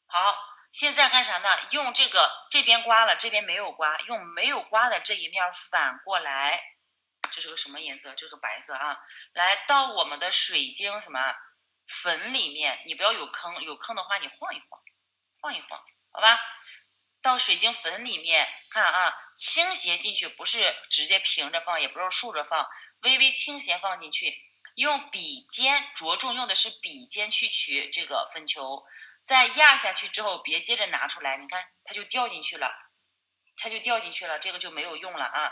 好，现在干啥呢？用这边刮了，这边没有刮，用没有刮的这一面反过来。这是个什么颜色？这个白色啊！来到我们的水晶什么粉里面，你不要有坑，有坑的话你晃一晃，好吧？到水晶粉里面看啊，倾斜进去，不是直接平着放，也不是竖着放，微微倾斜放进去，用笔尖着重用的是笔尖去取这个粉球，再压下去之后，别接着拿出来，你看它就掉进去了，这个就没有用了啊。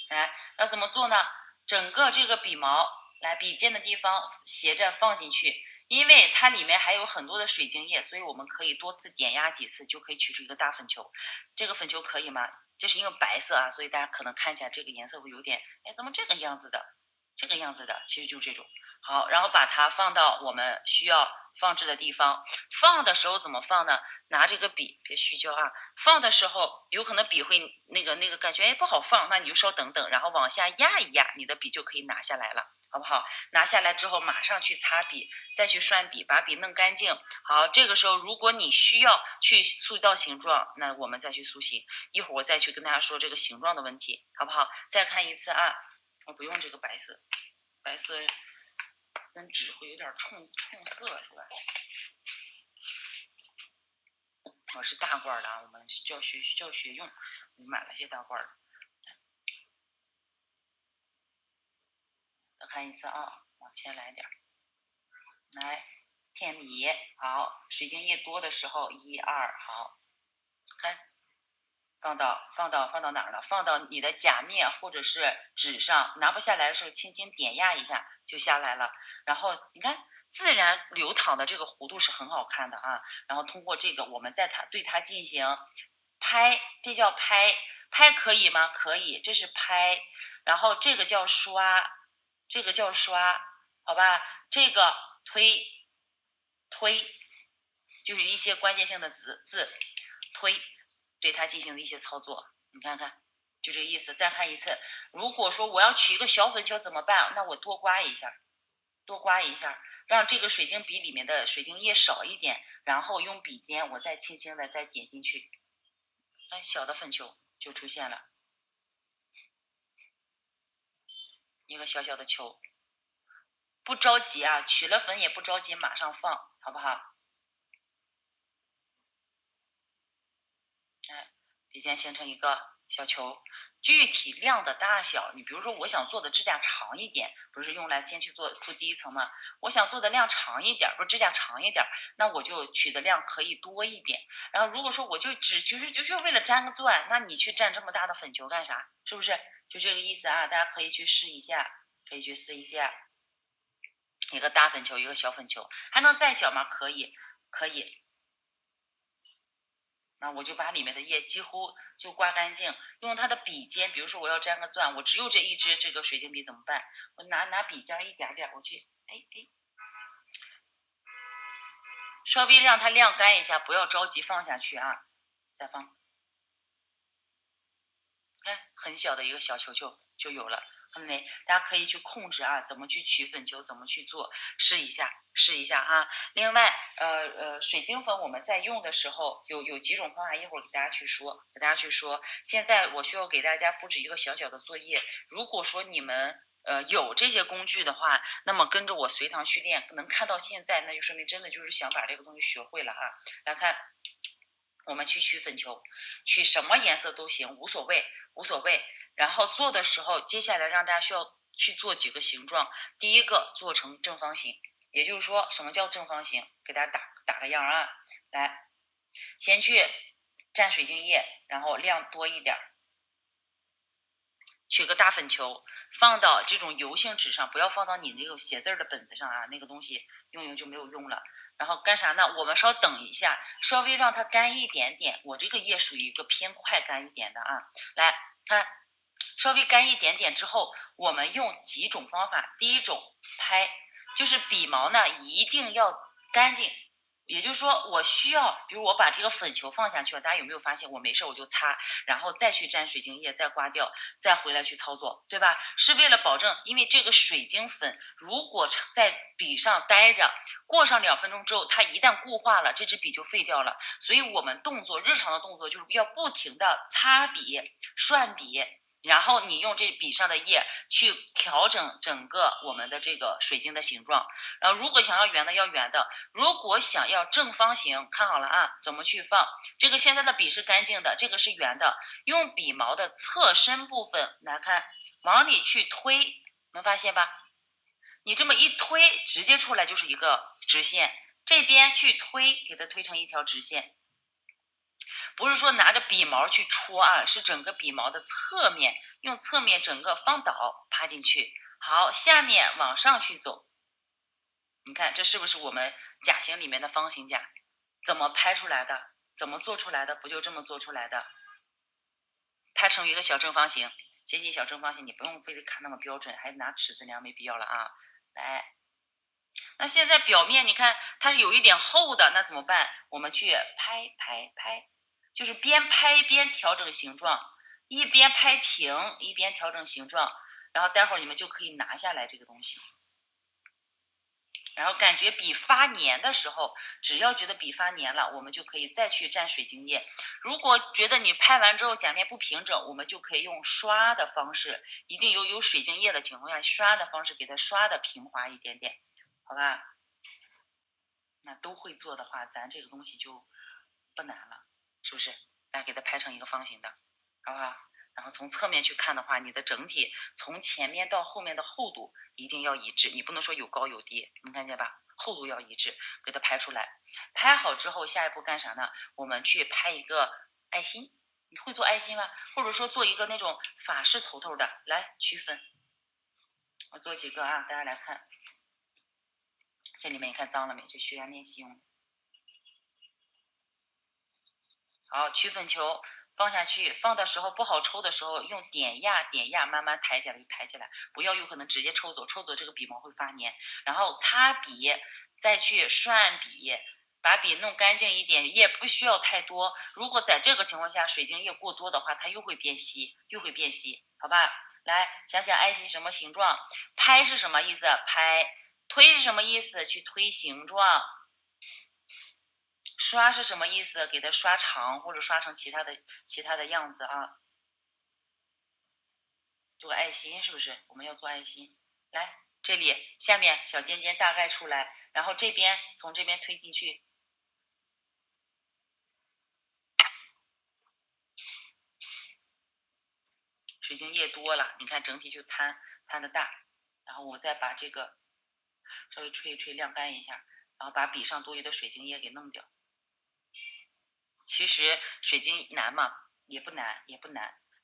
来，要怎么做呢？整个这个笔毛，来笔尖的地方斜着放进去，因为它里面还有很多的水晶液，所以我们可以多次点压几次，就可以取出一个大粉球。这个粉球可以吗？这是因为白色啊，所以大家可能看起来这个颜色会有点，怎么这个样子的？其实就这种。好，然后把它放到我们需要放置的地方。放的时候怎么放呢？拿这个笔，别虚焦啊。放的时候有可能笔会那个感觉不好放，那你就稍等等，然后往下压一压，你的笔就可以拿下来了，好不好？拿下来之后马上去擦笔，再去涮笔，把笔弄干净。好，这个时候如果你需要去塑造形状，那我们再去塑形。一会儿我再去跟大家说这个形状的问题，好不好？再看一次啊，我不用这个白色跟纸会有点冲色是吧？我是大罐的啊，我们教学用，我买了些大罐的。再看一次啊，往前来点，来填笔，好，水晶液多的时候，1、2，好，看，放到哪儿了？放到你的甲面或者是纸上，拿不下来的时候，轻轻点压一下就下来了。然后你看，自然流淌的这个弧度是很好看的啊。然后通过这个，我们对它进行拍，这叫拍，拍可以吗？可以，这是拍。然后这个叫刷，好吧？这个推，就是一些关键性的字推。对它进行的一些操作，你看看，就这个意思。再看一次，如果说我要取一个小粉球怎么办？那我多刮一下，让这个水晶笔里面的水晶液少一点，然后用笔尖我再轻轻的再点进去，小的粉球就出现了，一个小小的球。不着急啊，取了粉也不着急，马上放，好不好？笔尖形成一个小球，具体量的大小，你比如说我想做的指甲长一点，不是用来先去铺第一层吗？我想做的量长一点，不是指甲长一点，那我就取的量可以多一点。然后如果说我就是为了粘个钻，那你去粘这么大的粉球干啥？是不是？就这个意思啊，大家可以去试一下，一个大粉球，一个小粉球，还能再小吗？可以。那我就把里面的液几乎就刮干净，用它的笔尖，比如说我要粘个钻，我只有这一支这个水晶笔怎么办？我拿笔尖一点点，我去，稍微让它晾干一下，不要着急放下去啊，再放，看很小的一个小球球就有了。看到没？大家可以去控制啊，怎么去取粉球，怎么去做，试一下，试一下哈。另外，水晶粉我们在用的时候有几种方法，一会儿给大家去说，现在我需要给大家布置一个小小的作业。如果说你们有这些工具的话，那么跟着我随堂去练，能看到现在，那就说明真的就是想把这个东西学会了啊。来看，我们去取粉球，取什么颜色都行，无所谓，无所谓。然后做的时候，接下来让大家需要去做几个形状。第一个做成正方形，也就是说，什么叫正方形？给大家打个样啊。来，先去蘸水晶液，然后量多一点，取个大粉球，放到这种油性纸上，不要放到你那种写字的本子上啊，那个东西用就没有用了。然后干啥呢？我们稍等一下，稍微让它干一点点。我这个液属于一个偏快干一点的啊。来看，稍微干一点点之后，我们用几种方法。第一种拍，就是笔毛呢一定要干净。也就是说，我需要，比如我把这个粉球放下去了，大家有没有发现我没事我就擦，然后再去沾水晶液，再刮掉，再回来去操作，对吧？是为了保证，因为这个水晶粉如果在笔上待着，过上2分钟之后，它一旦固化了，这支笔就废掉了。所以我们日常的动作就是要不停的擦笔、涮笔。然后你用这笔上的液去调整整个我们的这个水晶的形状，然后如果想要圆的要圆的，如果想要正方形，看好了啊，怎么去放？这个现在的笔是干净的，这个是圆的，用笔毛的侧身部分来看，往里去推，能发现吧？你这么一推，直接出来就是一个直线，这边去推，给它推成一条直线。不是说拿着笔毛去戳啊，是整个笔毛的侧面，用侧面整个方倒趴进去。好，下面往上去走，你看这是不是我们甲型里面的方形甲？怎么拍出来的？怎么做出来的？不就这么做出来的？拍成一个小正方形，接近小正方形，你不用非得看那么标准，还拿尺子量，没必要了啊。来，那现在表面你看它是有一点厚的，那怎么办？我们去拍，就是边拍边调整形状，一边拍平一边调整形状，然后待会儿你们就可以拿下来这个东西。然后感觉笔发黏的时候，只要觉得笔发黏了，我们就可以再去蘸水晶液。如果觉得你拍完之后甲面不平整，我们就可以用刷的方式，一定有水晶液的情况下，刷的方式给它刷的平滑一点点，好吧？那都会做的话，咱这个东西就不难了，是不是？来给它拍成一个方形的，好不好？然后从侧面去看的话，你的整体从前面到后面的厚度一定要一致，你不能说有高有低，能看见吧？厚度要一致，给它拍出来。拍好之后，下一步干啥呢？我们去拍一个爱心。你会做爱心吗？或者说做一个那种法式头头的，来取粉。我做几个啊，大家来看。这里面你看脏了没？就学员练习用。好，取粉球放下去，放的时候不好抽的时候，用点压，慢慢抬起来就抬起来，不要有可能直接抽走，抽走这个笔毛会发黏。然后擦笔，再去涮笔，把笔弄干净一点，液不需要太多。如果在这个情况下水晶液过多的话，它又会变稀，好吧？来想想爱心什么形状？拍是什么意思？拍。推是什么意思？去推形状。刷是什么意思？给它刷长或者刷成其他的样子啊。做个爱心是不是？我们要做爱心。来，这里下面小尖尖大概出来，然后这边从这边推进去。水晶液多了，你看整体就摊的大。然后我再把这个稍微吹一吹，晾干一下，然后把笔上多余的水晶液给弄掉。其实水晶难吗？也不难，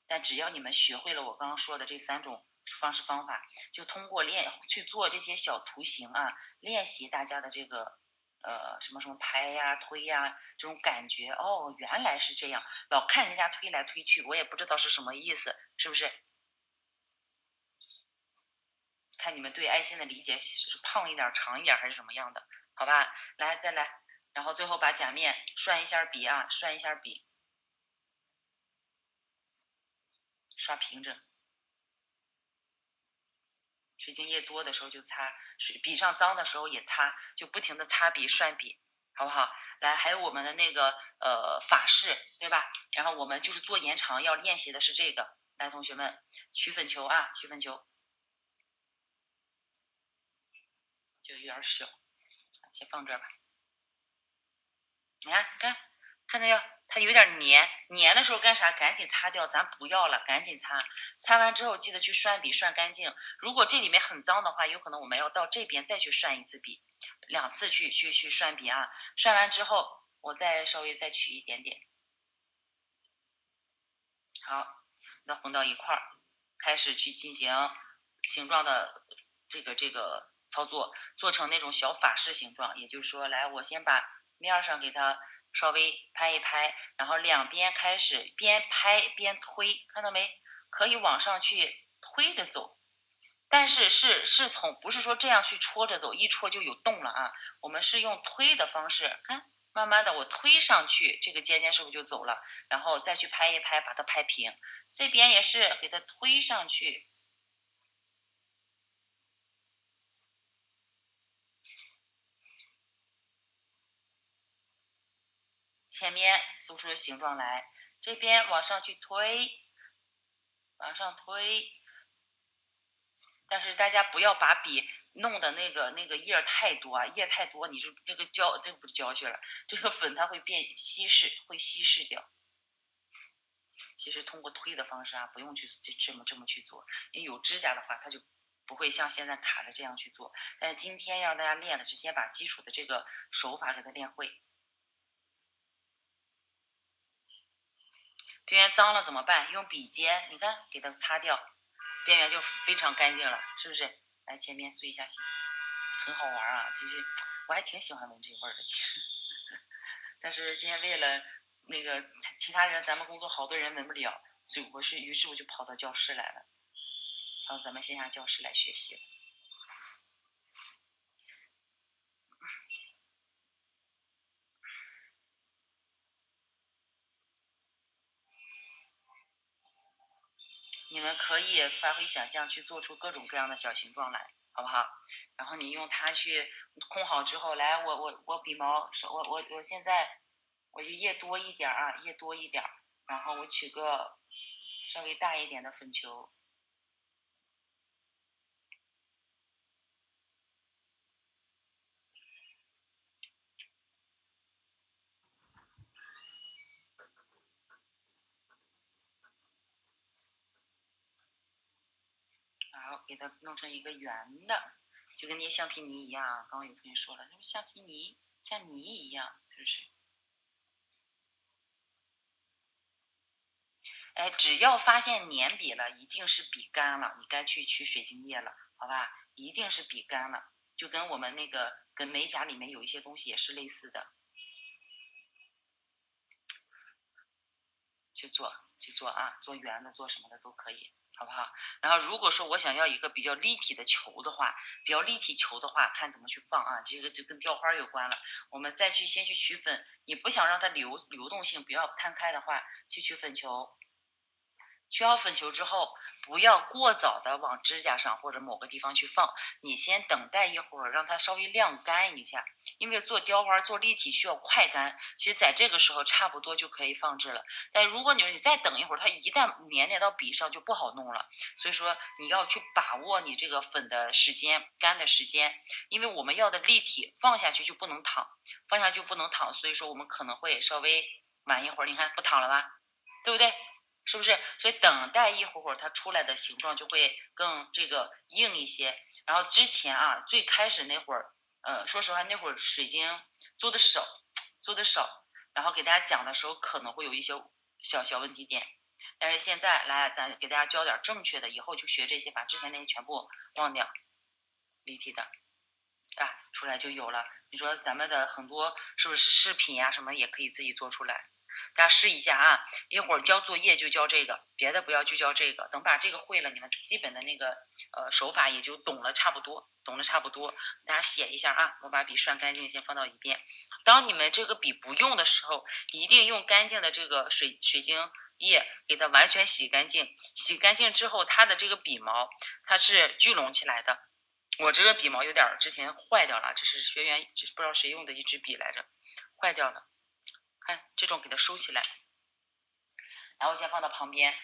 但只要你们学会了我刚刚说的这3种方式方法，就通过去做这些小图形啊，练习大家的这个什么什么拍呀、推呀这种感觉。哦，原来是这样，老看人家推来推去，我也不知道是什么意思，是不是？看你们对爱心的理解是胖一点、长一点还是什么样的？好吧，来再来，然后最后把甲面涮一下笔啊，涮一下笔，刷平整。水晶液多的时候就擦，笔上脏的时候也擦，就不停的擦笔涮笔，好不好？来，还有我们的那个法式，对吧？然后我们就是做延长要练习的是这个。来，同学们，曲粉球啊，曲粉球，就有点小，先放这儿吧。你看，看到没有？它有点黏，黏的时候干啥？赶紧擦掉，咱不要了，赶紧擦。擦完之后记得去涮笔，涮干净。如果这里面很脏的话，有可能我们要到这边再去涮一次笔，2次去涮笔啊。涮完之后，我再稍微再取一点点。好，那混到一块儿，开始去进行形状的这个操作，做成那种小法式形状。也就是说，来，我先把面上给它稍微拍一拍，然后两边开始边拍边推，看到没？可以往上去推着走，但是不是说这样去戳着走，一戳就有动了啊。我们是用推的方式，看，慢慢的我推上去，这个尖尖是不是就走了？然后再去拍一拍，把它拍平。这边也是给它推上去，前面搜出形状来，这边往上去推，往上推。但是大家不要把笔弄的那个叶太多啊，叶太多，你就这个这个不是胶血了，这个粉它会变稀释，会稀释掉。其实通过推的方式啊，不用去这么去做，因为有指甲的话，它就不会像现在卡着这样去做。但是今天要让大家练的是先把基础的这个手法给它练会。边缘脏了怎么办？用笔尖，你看给它擦掉，边缘就非常干净了，是不是？来前面碎一下心，很好玩啊，就是我还挺喜欢闻这味儿的，其实。但是今天为了那个其他人，咱们工作好多人闻不了，所以于是我就跑到教室来了，到咱们线下教室来学习了。你们可以发挥想象，去做出各种各样的小形状来，好不好？然后你用它去控好之后，来，我笔毛，我现在我就叶多一点啊，叶多一点，然后我取个稍微大一点的粉球，然后给它弄成一个圆的，就跟捏橡皮泥一样。刚刚有同学说了，这不橡皮泥像泥一样，是不是？哎，只要发现粘笔了，一定是笔干了，你该去取水晶液了，好吧？一定是笔干了，就跟我们那个跟美甲里面有一些东西也是类似的，去做啊，做圆的，做什么的都可以，好不好？然后如果说我想要一个比较立体的球的话，比较立体球的话，看怎么去放啊，这个就跟雕花有关了。我们再去先去取粉，你不想让它流动性不要摊开的话，去取粉球。取好粉球之后，不要过早的往指甲上或者某个地方去放，你先等待一会儿，让它稍微晾干一下。因为做雕花、做立体需要快干，其实在这个时候差不多就可以放置了。但如果你再等一会儿，它一旦粘到笔上就不好弄了。所以说你要去把握你这个粉的时间、干的时间，因为我们要的立体放下去就不能躺，放下去就不能躺，所以说我们可能会稍微晚一会儿。你看不躺了吧，对不对？是不是？所以等待一会儿，它出来的形状就会更这个硬一些。然后之前啊，最开始那会儿，说实话，那会儿水晶做的少，做的少，然后给大家讲的时候可能会有一些小问题点。但是现在来，咱给大家教点正确的，以后就学这些，把之前那些全部忘掉。立体的啊，出来就有了。你说咱们的很多是不是饰品呀什么也可以自己做出来？大家试一下啊！一会儿交作业就交这个，别的不要就交这个。等把这个会了，你们基本的那个手法也就懂了差不多，懂了差不多。大家写一下啊！我把笔涮干净，先放到一边。当你们这个笔不用的时候，一定用干净的这个水晶液给它完全洗干净。洗干净之后，它的这个笔毛它是聚拢起来的。我这个笔毛有点之前坏掉了，这是学员不知道谁用的一支笔来着，坏掉了。看这种给它收起来，然后我先放到旁边。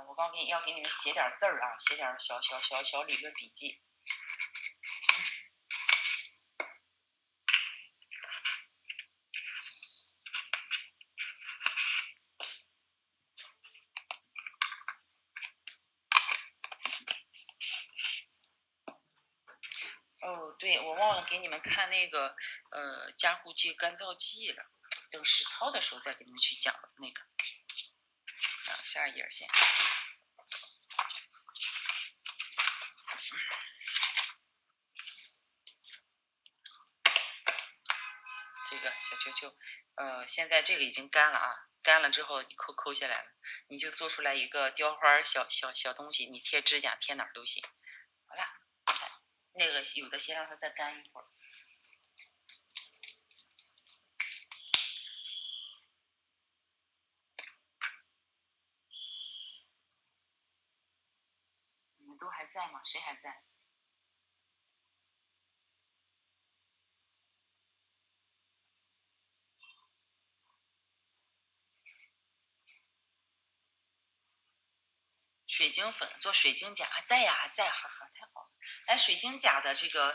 我刚要给你们写点字儿啊，写点小理论笔记。哦，对，我忘了给你们看那个加固剂、干燥剂了，等实操的时候再给你们去讲那个。下一页先。这个小球球，现在这个已经干了啊，干了之后你抠下来了，你就做出来一个雕花小东西，你贴指甲贴哪儿都行。好了，那个有的先让它再干一会儿。你们都还在吗？谁还在？水晶粉做水晶甲还在呀，还在，哈哈，太好了！来，水晶甲的这个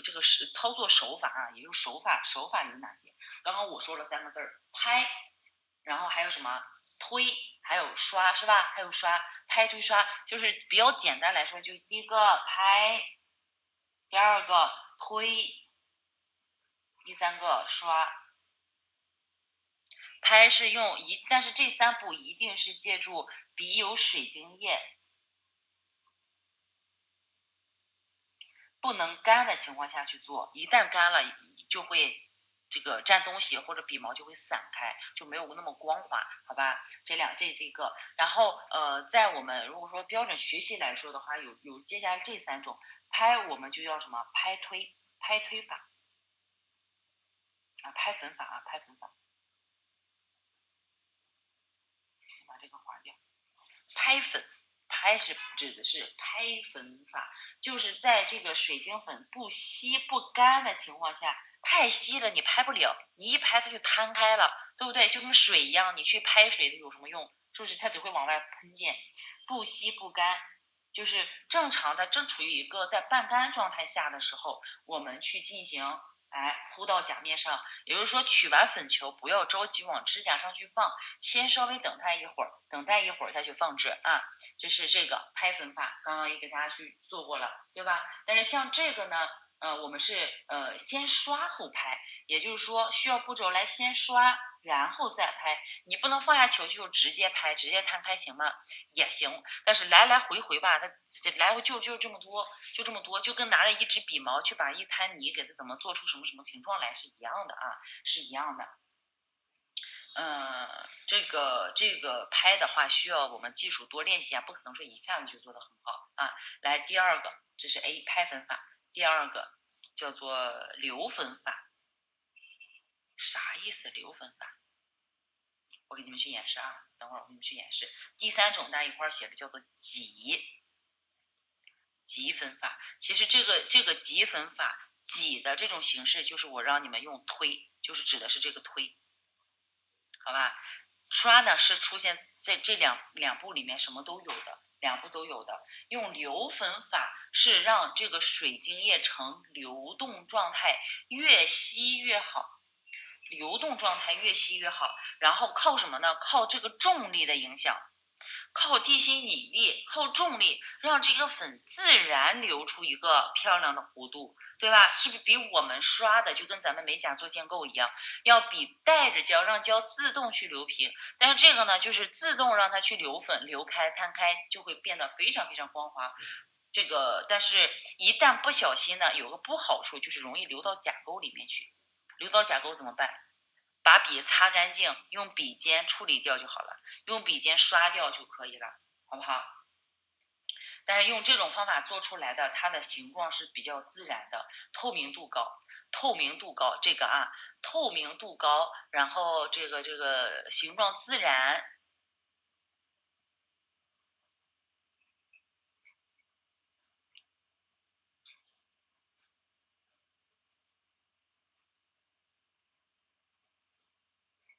这个操作手法啊，也就是手法有哪些？刚刚我说了3个字儿，拍，然后还有什么推，还有刷，是吧？还有刷，拍推刷，就是比较简单来说，就第一个拍，第二个推，第3个刷。拍是用但是这3步一定是借助笔有水晶液，不能干的情况下去做，一旦干了就会这个沾东西或者笔毛就会散开，就没有那么光滑，好吧？这个，然后在我们如果说标准学习来说的话，有接下来这3种拍，我们就叫什么拍推法啊，拍粉法啊，拍粉法，把这个划掉，拍粉。拍是指的是拍粉法，就是在这个水晶粉不稀不干的情况下，太稀了你拍不了，你一拍它就摊开了，对不对？就跟水一样，你去拍水的有什么用？是不是它只会往外喷溅？不稀不干，就是正常的，正处于一个在半干状态下的时候，我们去进行。铺到甲面上，也就是说，取完粉球不要着急往指甲上去放，先稍微等待一会儿再去放置啊。这是这个拍粉法，刚刚也给大家去做过了，对吧？但是像这个呢，我们是先刷后拍，也就是说需要步骤来先刷，然后再拍。你不能放下球就直接拍，直接摊开行吗？也行，但是来来回回吧，它来回就这么多，就跟拿着一支笔毛去把一滩泥给它怎么做出什么形状来是一样的啊，是一样的。这个拍的话，需要我们技术多练习啊，不可能说一下子就做得很好啊。来，第二个，这是 A 拍粉法，第二个叫做流粉法，啥意思？流粉法，我给你们去演示啊，等会儿我给你们去演示。第3种大家一块儿写的叫做挤粉法，其实这个挤粉法挤的这种形式，就是我让你们用推，就是指的是这个推。好吧，刷呢是出现在这两步里面什么都有的，2步都有的。用流粉法是让这个水晶液呈流动状态，越稀越好。流动状态越稀越好，然后靠什么呢？靠这个重力的影响，靠地心引力，靠重力，让这个粉自然流出一个漂亮的弧度，对吧？是不是比我们刷的就跟咱们美甲做建构一样，要比带着胶让胶自动去流平？但是这个呢，就是自动让它去流粉、流开、摊开，就会变得非常非常光滑。这个，但是一旦不小心呢，有个不好处就是容易流到甲沟里面去。流到甲沟怎么办？把笔擦干净，用笔尖处理掉就好了，用笔尖刷掉就可以了，好不好？但是用这种方法做出来的，它的形状是比较自然的，透明度高，透明度高，这个啊，透明度高，然后这个形状自然，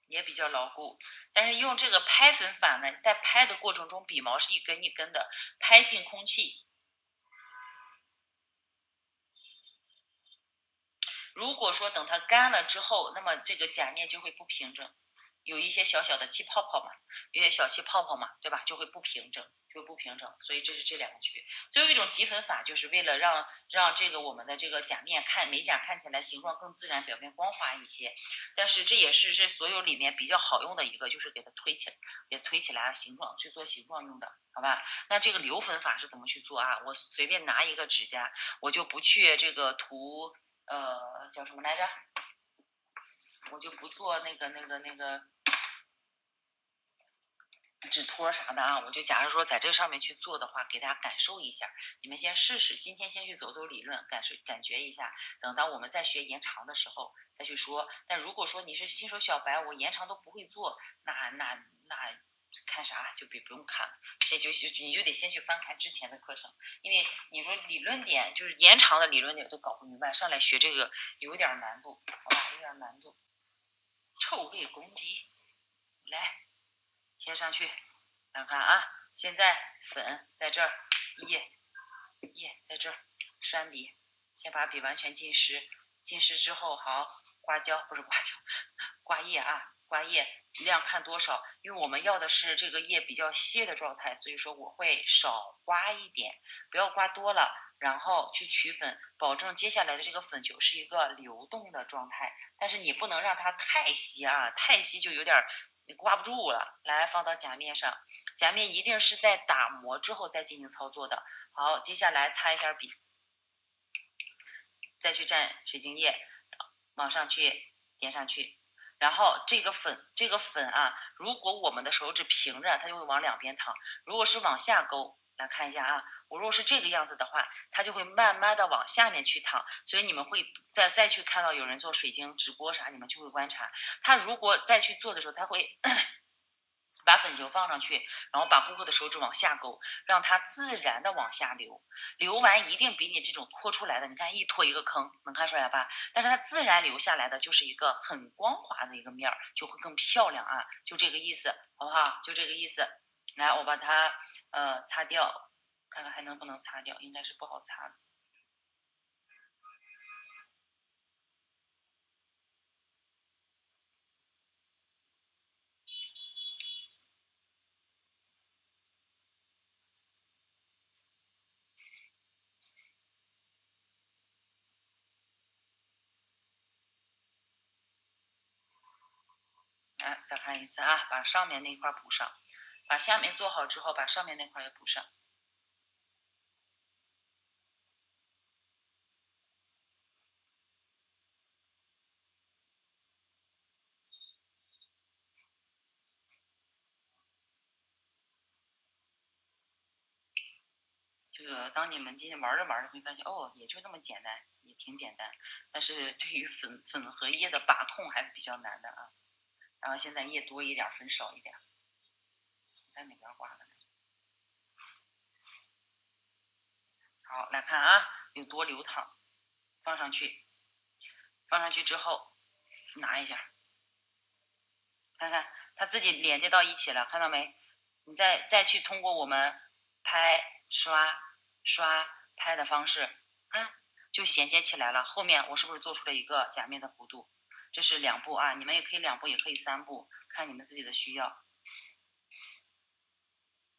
也比较牢固。但是用这个拍粉法呢，在拍的过程中，笔毛是一根一根的拍进空气。如果说等它干了之后，那么这个甲面就会不平整，有一些小小的气泡泡嘛，有些小气泡泡嘛，对吧？就会不平整，就会不平整。所以这是这两个区别。最后一种挤粉法，就是为了让这个我们的这个甲面美甲看起来形状更自然，表面光滑一些。但是这也是所有里面比较好用的一个，就是给它推起来，给推起来形状去做形状用的，好吧？那这个留粉法是怎么去做啊？我随便拿一个指甲，我就不去这个涂。叫什么来着？我就不做那个纸托啥的啊，我就假如说在这上面去做的话，给大家感受一下。你们先试试，今天先去走走理论，感觉一下。等到我们再学延长的时候再去说。但如果说你是新手小白，我延长都不会做，那看啥就不用看了，你就得先去翻看之前的课程，因为你说理论点就是延长的理论点都搞不明白，上来学这个有点难度，好吧，有点难度。臭味攻击，来贴上去，看看啊，现在粉在这儿，液在这儿，栓笔，先把笔完全浸湿，浸湿之后好刮胶，不是刮胶，刮液啊，刮液量看多少，因为我们要的是这个液比较稀的状态，所以说我会少刮一点，不要刮多了，然后去取粉，保证接下来的这个粉球是一个流动的状态，但是你不能让它太稀啊，太稀就有点你刮不住了。来放到甲面上，甲面一定是在打磨之后再进行操作的。好，接下来擦一下笔，再去蘸水晶液，往上去点上去。然后这个粉啊，如果我们的手指平着，它就会往两边淌；如果是往下勾，来看一下啊，我如果是这个样子的话，它就会慢慢的往下面去淌。所以你们会再去看到有人做水晶直播啥，你们就会观察，他如果再去做的时候，他会把粉球放上去，然后把顾客的手指往下勾，让它自然的往下流。流完一定比你这种拖出来的，你看一拖一个坑，能看出来吧？但是它自然流下来的就是一个很光滑的一个面儿，就会更漂亮啊！就这个意思，好不好？就这个意思。来，我把它擦掉，看看还能不能擦掉，应该是不好擦的。来，再看一次啊，把上面那块补上，把下面做好之后，把上面那块也补上。这个当你们今天玩着玩着会发现，哦，也就那么简单，也挺简单。但是对于粉和液的把控还是比较难的啊。然后现在液多一点，粉少一点。在哪边刮的呢？好，来看啊，有多流淌，放上去，放上去之后拿一下，看看它自己连接到一起了，看到没？你再去通过我们拍、刷、拍的方式，看就衔接起来了。后面我是不是做出了一个甲面的弧度？这是两步啊，你们也可以两步，也可以三步，看你们自己的需要。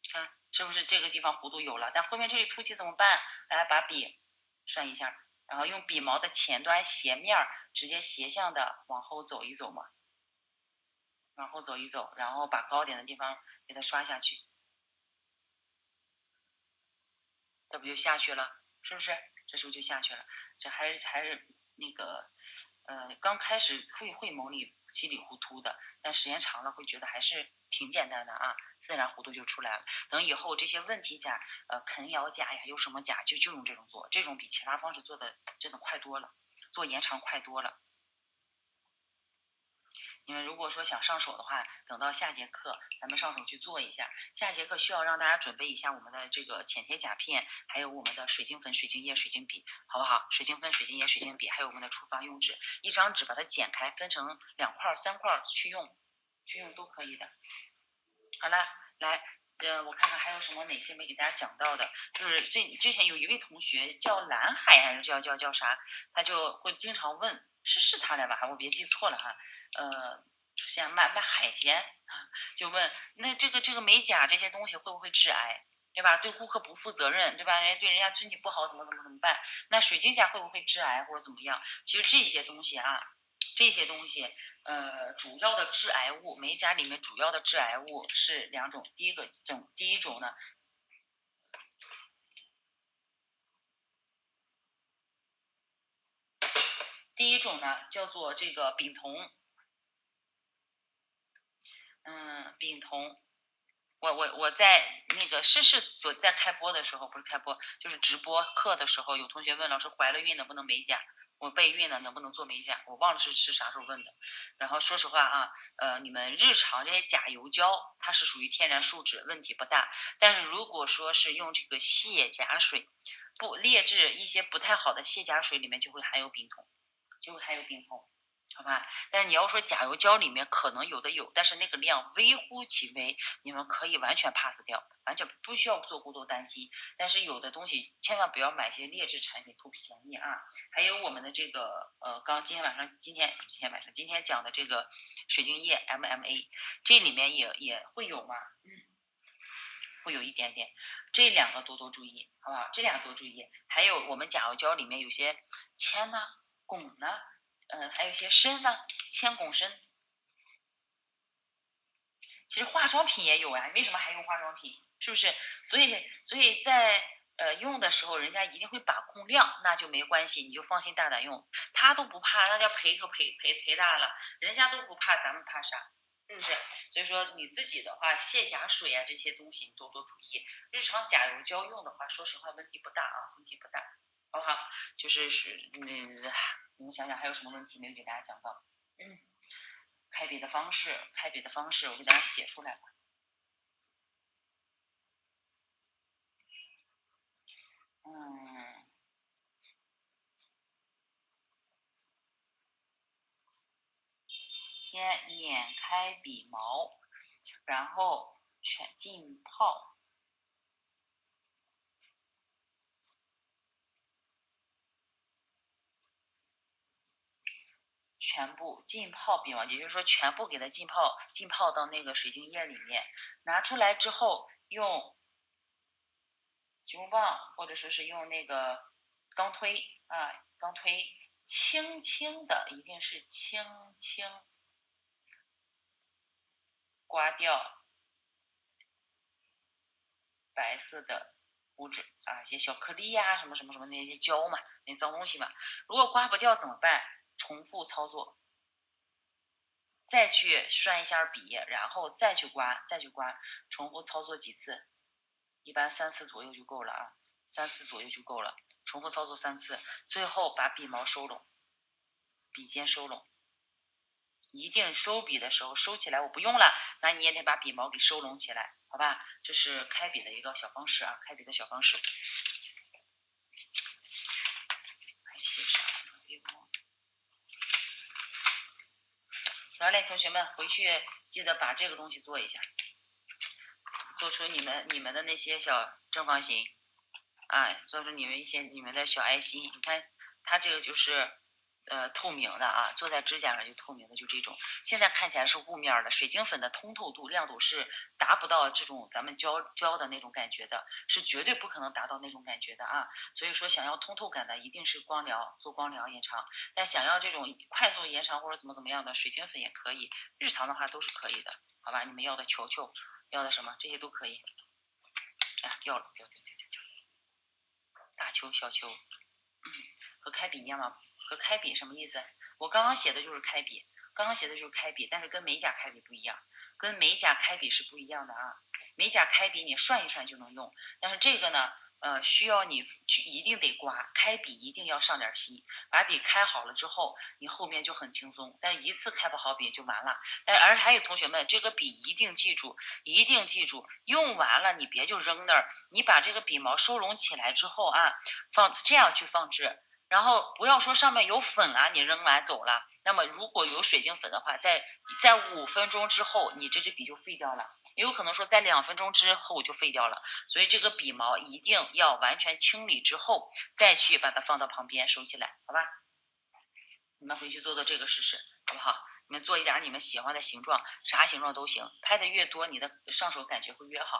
看是不是这个地方弧度有了？但后面这里凸起怎么办？来把笔涮一下，然后用笔毛的前端斜面直接斜向的往后走一走嘛，往后走一走，然后把高点的地方给它刷下去。这不就下去了？是不是？这时候就下去了。这还是那个，刚开始会蒙里稀里糊涂的，但时间长了会觉得还是挺简单的啊，自然糊涂就出来了。等以后这些问题甲，啃咬甲呀，有什么甲就用这种做，这种比其他方式做的真的快多了，做延长快多了。你们如果说想上手的话，等到下节课咱们上手去做一下。下节课需要让大家准备一下我们的这个浅铁甲片，还有我们的水晶粉、水晶液、水晶笔，好不好？水晶粉、水晶液、水晶笔，还有我们的厨房用纸，一张纸把它剪开，分成2块、3块去用都可以的。好了，来。我看看还有什么哪些没给大家讲到的，就是之前有一位同学叫蓝海还是叫啥，他就会经常问，是他来吧？我别记错了哈。像卖海鲜，就问那这个美甲这些东西会不会致癌，对吧？对顾客不负责任，对吧？对人家身体不好，怎么办？那水晶甲会不会致癌或者怎么样？其实这些东西啊，主要的致癌物，美甲里面主要的致癌物是2种，第一种呢。第一种呢叫做这个丙酮，丙酮。我在那个所在开播的时候，不是开播，就是直播课的时候，有同学问老师怀了孕能不能美甲，我备孕了能不能做美甲，我忘了是啥时候问的。然后说实话啊，你们日常这些甲油胶它是属于天然树脂，问题不大。但是如果说是用这个卸甲水，不劣质一些不太好的卸甲水里面就会含有丙酮，好吧？但是你要说甲油胶里面可能有的有，但是那个量微乎其微，你们可以完全 pass 掉，完全不需要做过多担心。但是有的东西千万不要买些劣质产品图便宜啊！还有我们的这个今天讲的这个水晶液 MMA， 这里面也会有吗？会有一点点，这2个多注意，好不好？这2个多注意。还有我们甲油胶里面有些铅呢、汞呢，还有一些砷呢，铅、汞、砷。其实化妆品也有呀，为什么还用化妆品？是不是？所以在用的时候，人家一定会把控量，那就没关系，你就放心大胆用。他都不怕，那叫赔大了，人家都不怕，咱们怕啥？是不是？所以说你自己的话，卸甲水啊这些东西你多注意。日常甲油胶用的话，说实话问题不大啊，问题不大，好不好？你们想想还有什么问题没有给大家讲到？开笔的方式，我给大家写出来吧。先碾开笔毛，然后浸泡。全部浸泡笔毛，也就是说全部给它浸泡到那个水晶液里面，拿出来之后用橘木棒或者说是用那个钢推，轻轻的，一定是轻轻刮掉白色的污渍啊，一些小颗粒呀、什么那些胶嘛，那脏东西嘛。如果刮不掉怎么办？重复操作，再去涮一下笔，然后再去刮，重复操作几次，一般3次左右就够了啊，3次左右就够了。重复操作3次，最后把笔毛收拢，笔尖收拢。一定收笔的时候收起来，我不用了，那你也得把笔毛给收拢起来，好吧？这是开笔的一个小方式啊，开笔的小方式。还写啥？好嘞，同学们，回去记得把这个东西做一下，做出你们的那些小正方形，做出你们的小爱心。你看，它这个就是透明的啊，做在指甲上就透明的，就这种。现在看起来是雾面的，水晶粉的通透度、亮度是达不到这种咱们胶的那种感觉的，是绝对不可能达到那种感觉的啊。所以说，想要通透感的，一定是光疗，做光疗延长。但想要这种快速延长或者怎么样的，水晶粉也可以，日常的话都是可以的，好吧？你们要的球球，要的什么，这些都可以。掉了，掉。大球、小球，和开笔一样吗？和开笔什么意思？我刚刚写的就是开笔，但是跟美甲开笔不一样，跟美甲开笔是不一样的啊。美甲开笔你涮一涮就能用，但是这个呢，需要你去一定得刮，开笔一定要上点漆，把笔开好了之后，你后面就很轻松。但是一次开不好笔就完了。还有同学们，这个笔一定记住，用完了你别就扔那儿，你把这个笔毛收拢起来之后啊，这样去放置。然后不要说上面有粉啊，你扔完走了。那么如果有水晶粉的话，在5分钟之后，你这支笔就废掉了。也有可能说在2分钟之后就废掉了。所以这个笔毛一定要完全清理之后，再去把它放到旁边收起来，好吧？你们回去做做这个试试，好不好？你们做一点你们喜欢的形状，啥形状都行。拍的越多，你的上手感觉会越好。